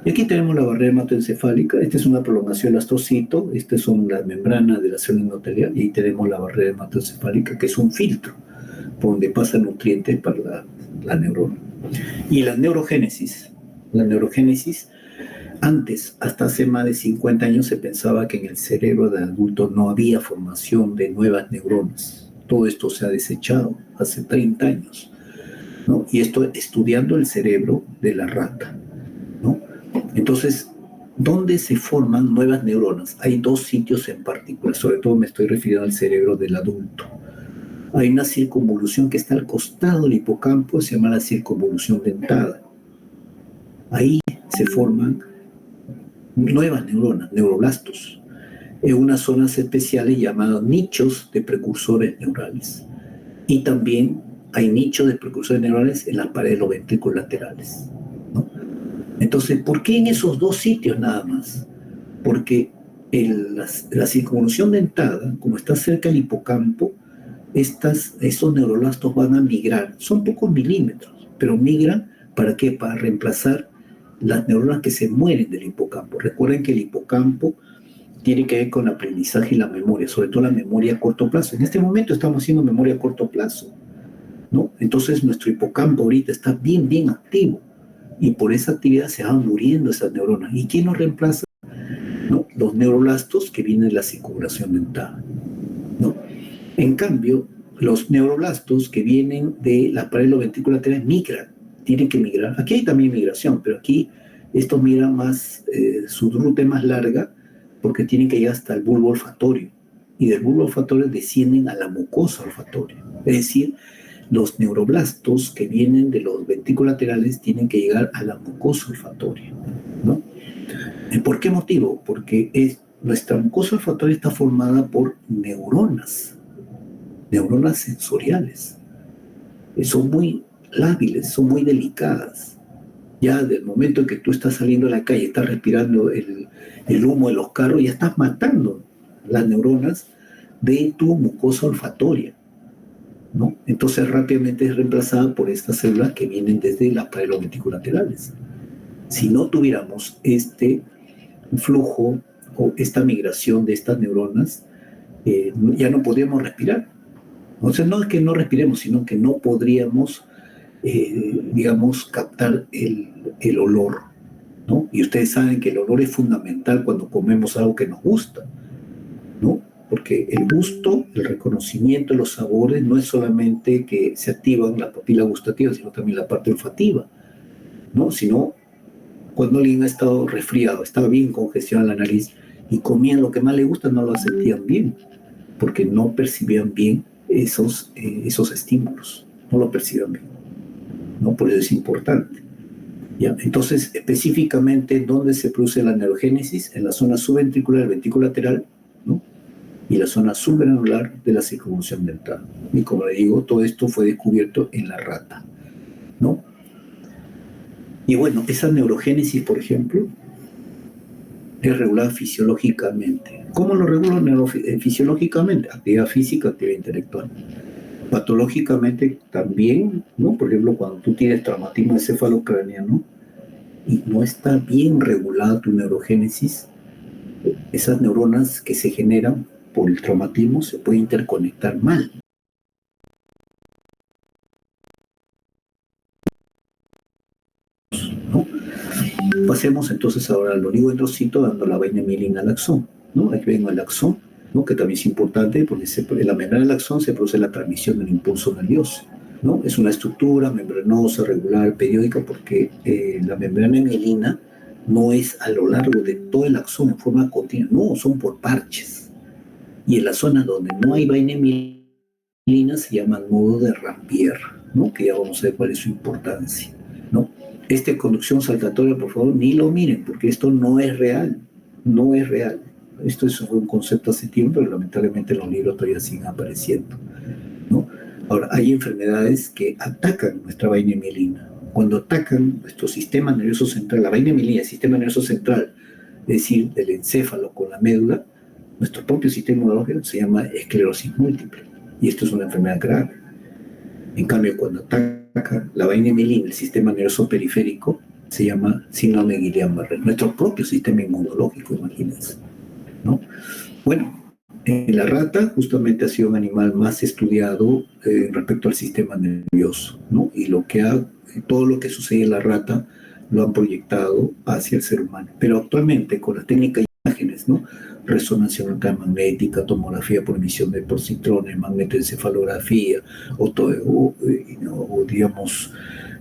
Y aquí tenemos la barrera hematoencefálica. Esta es una prolongación del astrocito. Estas son las membranas de la célula endotelial. Y ahí tenemos la barrera hematoencefálica, que es un filtro por donde pasan nutrientes para la neurona. Y la neurogénesis. La neurogénesis, antes, hasta hace más de 50 años, se pensaba que en el cerebro del adulto no había formación de nuevas neuronas. Todo esto se ha desechado hace 30 años, ¿no? Y esto estudiando el cerebro de la rata, ¿no? Entonces, ¿dónde se forman nuevas neuronas? Hay dos sitios en particular, sobre todo me estoy refiriendo al cerebro del adulto. Hay una circunvolución que está al costado del hipocampo, se llama la circunvolución dentada. Ahí se forman nuevas neuronas, neuroblastos, en unas zonas especiales llamadas nichos de precursores neurales. Y también hay nichos de precursores neurales en las paredes de los ventrículos laterales, ¿no? Entonces, ¿por qué en esos dos sitios nada más? Porque la circunvolución dentada, como está cerca del hipocampo, estos neuroblastos van a migrar. Son pocos milímetros, pero migran, ¿para qué? Para reemplazar las neuronas que se mueren del hipocampo. Recuerden que el hipocampo tiene que ver con el aprendizaje y la memoria, sobre todo la memoria a corto plazo. En este momento estamos haciendo memoria a corto plazo, ¿no? Entonces nuestro hipocampo ahorita está bien, bien activo, y por esa actividad se van muriendo esas neuronas. ¿Y quién nos reemplaza? ¿No? Los neuroblastos que vienen de la circunvalación dentada, ¿no? En cambio, los neuroblastos que vienen de la pared de los ventrículos laterales migran, tienen que migrar. Aquí hay también migración, pero aquí estos migran más, su ruta es más larga, porque tienen que llegar hasta el bulbo olfatorio, y del bulbo olfatorio descienden a la mucosa olfatoria. Es decir, los neuroblastos que vienen de los ventrículos laterales tienen que llegar a la mucosa olfatoria, ¿no? ¿Por qué motivo? Porque nuestra mucosa olfatoria está formada por neuronas sensoriales. Son muy lábiles, son muy delicadas. Ya del momento en que tú estás saliendo a la calle, estás respirando el humo de los carros, ya estás matando las neuronas de tu mucosa olfatoria, ¿no? Entonces rápidamente es reemplazada por estas células que vienen desde la pared de los ventrículos laterales. Si no tuviéramos este flujo o esta migración de estas neuronas, ya no podríamos respirar. O sea, no es que no respiremos, sino que no podríamos, digamos, captar el olor, ¿no? Y ustedes saben que el olor es fundamental cuando comemos algo que nos gusta, ¿no? Porque el gusto, el reconocimiento de los sabores, no es solamente que se activan las papilas gustativas, sino también la parte olfativa, ¿no? Sino cuando alguien ha estado resfriado, estaba bien congestionada la nariz y comían lo que más le gusta, no lo sentían bien, porque no percibían bien esos estímulos, no lo percibían bien, ¿no? Por eso es importante, ¿ya? Entonces, específicamente, ¿dónde se produce la neurogénesis? En la zona subventricular del ventrículo lateral, ¿no? Y la zona subgranular de la circunvolución dentada. Y como le digo, todo esto fue descubierto en la rata, ¿no? Y bueno, esa neurogénesis, por ejemplo, es regulada fisiológicamente. ¿Cómo lo regula fisiológicamente? Actividad física, actividad intelectual. Patológicamente también, ¿no? Por ejemplo, cuando tú tienes traumatismo encefalocraneano y no está bien regulada tu neurogénesis, esas neuronas que se generan por el traumatismo se pueden interconectar mal. ¿No? Pasemos entonces ahora al oligodendrocito dando la vaina mielina al axón, ¿no? Aquí vengo el axón, ¿no? Que también es importante porque en la membrana del axón se produce la transmisión del impulso nervioso, ¿no? Es una estructura membranosa, regular, periódica, porque la membrana mielina no es a lo largo de todo el axón en forma continua, no, son por parches. Y en las zonas donde no hay vaina mielina se llama nodo de Rampier, ¿no? Que ya vamos a ver cuál es su importancia, ¿no? Conducción saltatoria, por favor, ni lo miren, porque esto no es real, no es real. Esto fue un concepto hace tiempo, pero lamentablemente los libros todavía siguen apareciendo, ¿no? Ahora, hay enfermedades que atacan nuestra vaina mielina. Cuando atacan nuestro sistema nervioso central, la vaina mielina, el sistema nervioso central, es decir, del encéfalo con la médula, nuestro propio sistema inmunológico se llama esclerosis múltiple. Y esto es una enfermedad grave. En cambio, cuando ataca la vaina mielina, el sistema nervioso periférico, se llama síndrome de Guillain-Barré. Nuestro propio sistema inmunológico, imagínense, ¿no? Bueno, la rata justamente ha sido un animal más estudiado respecto al sistema nervioso, ¿no? Y todo lo que sucede en la rata lo han proyectado hacia el ser humano. Pero actualmente, con la técnica de imágenes, ¿no? Resonancia magnética, tomografía por emisión de positrones, magnetoencefalografía, o digamos,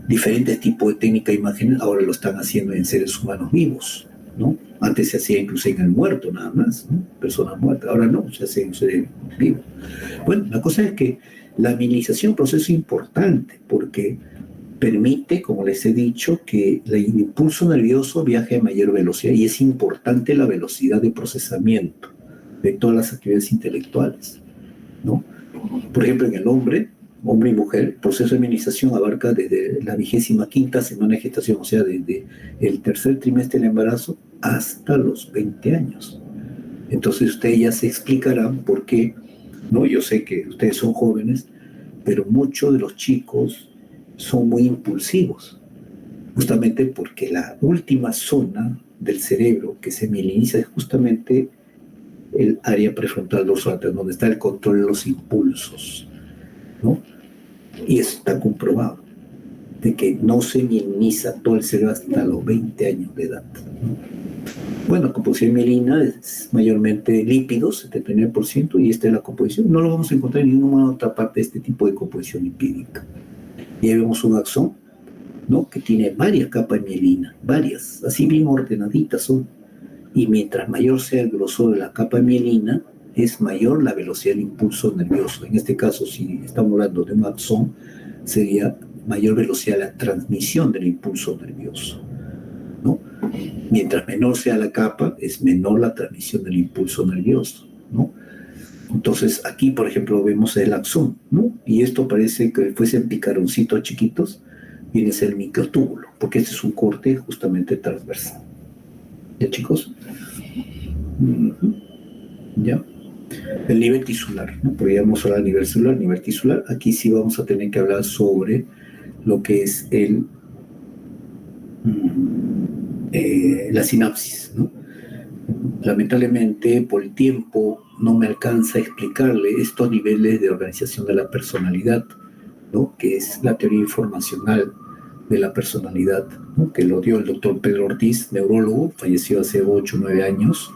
diferentes tipos de técnica de imágenes, ahora lo están haciendo en seres humanos vivos, ¿no? Antes se hacía incluso en el muerto nada más, ¿no? Personas muertas, ahora no, se hace en seres vivos. Bueno, la cosa es que la mielización es un proceso importante porque permite, como les he dicho, que el impulso nervioso viaje a mayor velocidad y es importante la velocidad de procesamiento de todas las actividades intelectuales, ¿no? Por ejemplo, en el hombre y mujer, el proceso de mielización abarca desde la 25ª semana de gestación, o sea, desde el tercer trimestre del embarazo hasta los 20 años. Entonces ustedes ya se explicarán por qué, ¿no? Yo sé que ustedes son jóvenes, pero muchos de los chicos son muy impulsivos, justamente porque la última zona del cerebro que se mieliniza es justamente el área prefrontal dorsal, donde está el control de los impulsos, ¿no? Y eso está comprobado, de que no se mieliniza todo el cerebro hasta los 20 años de edad, ¿no? Bueno, la composición mielina es mayormente lípidos, 79%, y esta es la composición. No lo vamos a encontrar en ninguna otra parte de este tipo de composición lipídica. Y ahí vemos un axón, ¿no? Que tiene varias capas de mielina, varias, así bien ordenaditas son. Y mientras mayor sea el grosor de la capa de mielina, es mayor la velocidad del impulso nervioso. En este caso, si estamos hablando de un axón, sería mayor velocidad la transmisión del impulso nervioso, ¿no? Mientras menor sea la capa, es menor la transmisión del impulso nervioso, ¿no? Entonces, aquí, por ejemplo, vemos el axón, ¿no? Y esto parece que fuesen picaroncitos chiquitos, viene a ser el microtúbulo, porque este es un corte justamente transversal. ¿Ya, chicos? ¿Ya? El nivel tisular, ¿no? Porque ya hemos hablado del nivel tisular. Aquí sí vamos a tener que hablar sobre lo que es la sinapsis, ¿no? Lamentablemente, por el tiempo, no me alcanza a explicarle estos niveles de organización de la personalidad, ¿no? Que es la teoría informacional de la personalidad, ¿no? Que lo dio el doctor Pedro Ortiz, neurólogo, falleció hace 8 o 9 años,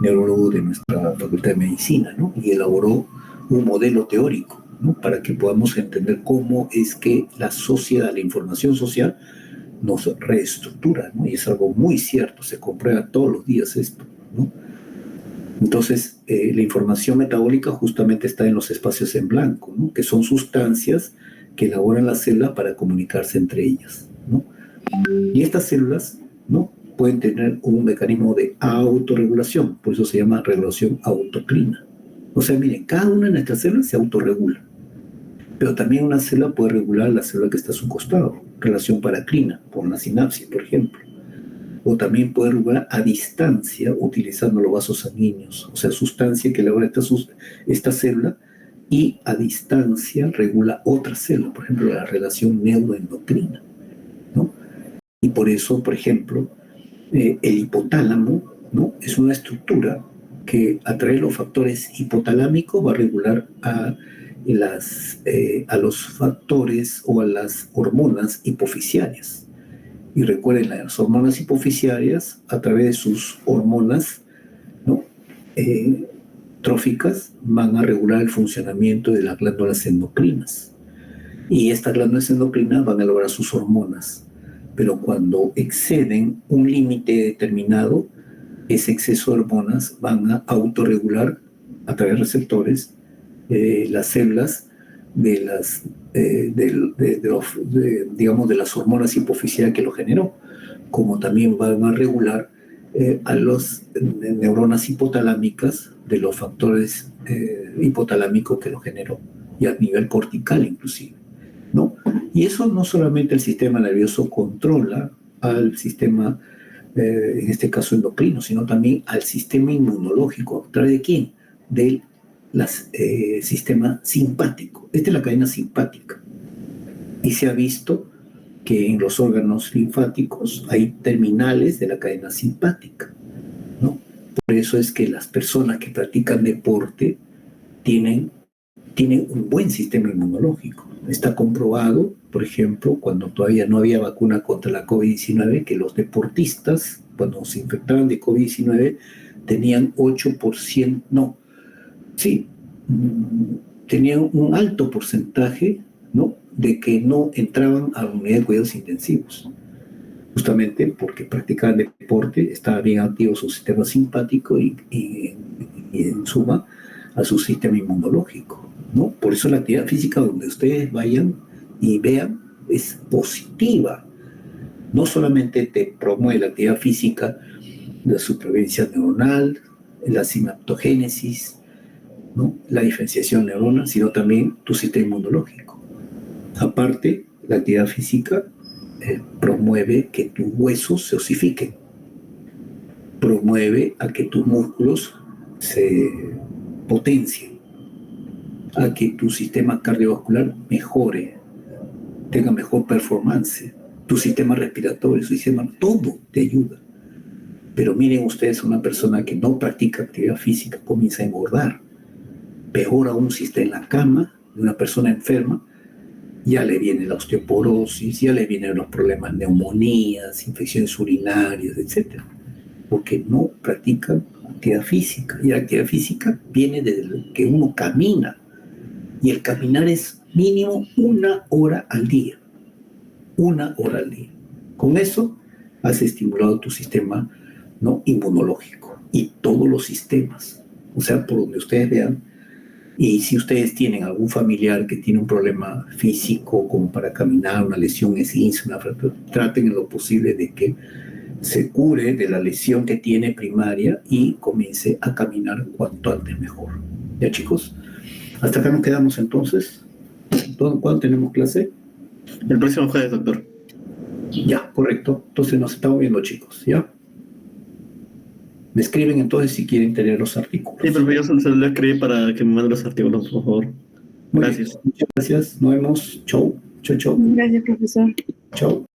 neurólogo de nuestra Facultad de Medicina, ¿no? Y elaboró un modelo teórico, ¿no? Para que podamos entender cómo es que la sociedad, la información social, nos reestructura, ¿no? Y es algo muy cierto, se comprueba todos los días esto, ¿no? Entonces, la información metabólica justamente está en los espacios en blanco, ¿no? Que son sustancias que elaboran las células para comunicarse entre ellas, ¿no? Y estas células, ¿no? Pueden tener un mecanismo de autorregulación, por eso se llama regulación autocrina. O sea, miren, cada una de nuestras células se autorregula, pero también una célula puede regular la célula que está a su costado. relación paracrina, por una sinapsis, por ejemplo. O también puede regular a distancia utilizando los vasos sanguíneos, o sea, sustancia que elabora esta célula y a distancia regula otra célula, por ejemplo, la relación neuroendocrina, ¿no? Y por eso, por ejemplo, el hipotálamo, ¿no? Es una estructura que a través de los factores hipotalámicos va a regular a los factores o a las hormonas hipofisiarias. Y recuerden, las hormonas hipofisiarias, a través de sus hormonas, ¿no? Tróficas, van a regular el funcionamiento de las glándulas endocrinas. Y estas glándulas endocrinas van a lograr sus hormonas. Pero cuando exceden un límite determinado, ese exceso de hormonas van a autorregular a través de receptores las células de las hormonas hipofisiarias que lo generó, como también van a regular a las neuronas hipotalámicas de los factores hipotalámicos que lo generó, y a nivel cortical inclusive, ¿no? Y eso no solamente el sistema nervioso controla al sistema, en este caso endocrino, sino también al sistema inmunológico. ¿A través de quién? Del sistema simpático. Esta es la cadena simpática. Y se ha visto que en los órganos linfáticos hay terminales de la cadena simpática, ¿no? Por eso es que las personas que practican deporte tienen un buen sistema inmunológico. Está comprobado, por ejemplo, cuando todavía no había vacuna contra la COVID-19, que los deportistas, cuando se infectaban de COVID-19, tenían 8%, no, sí, tenían un alto porcentaje, ¿no?, de que no entraban a la unidad de cuidados intensivos, justamente porque practicaban deporte, estaba bien activo su sistema simpático y en suma a su sistema inmunológico, ¿no? Por eso la actividad física, donde ustedes vayan y vean, es positiva. No solamente te promueve la actividad física, la supervivencia neuronal, la sinaptogénesis, ¿no?, la diferenciación de neuronas, sino también tu sistema inmunológico. Aparte, la actividad física promueve que tus huesos se osifiquen, promueve a que tus músculos se potencien, a que tu sistema cardiovascular mejore, tenga mejor performance, tu sistema respiratorio, su sistema, todo te ayuda. Pero miren ustedes, una persona que no practica actividad física comienza a engordar. Peor aún si está en la cama de una persona enferma, ya le viene la osteoporosis, ya le vienen los problemas, neumonías, infecciones urinarias, etc. Porque no practican actividad física. Y la actividad física viene desde que uno camina. Y el caminar es mínimo 1 hora al día. 1 hora al día. Con eso has estimulado tu sistema, ¿no?, inmunológico y todos los sistemas. O sea, por donde ustedes vean. Y si ustedes tienen algún familiar que tiene un problema físico, como para caminar, una lesión esguince, una fractura, traten en lo posible de que se cure de la lesión que tiene primaria y comience a caminar cuanto antes mejor. ¿Ya, chicos? Hasta acá nos quedamos entonces. ¿Cuándo tenemos clase? El próximo jueves, doctor. Ya, correcto. Entonces nos estamos viendo, chicos, ¿ya? Me escriben entonces si quieren tener los artículos. Sí, pero yo se lo escribí para que me mande los artículos, por favor. Muy Gracias. bien. Muchas gracias. Nos vemos. Chau. Chau, chau. Gracias, profesor. Chau.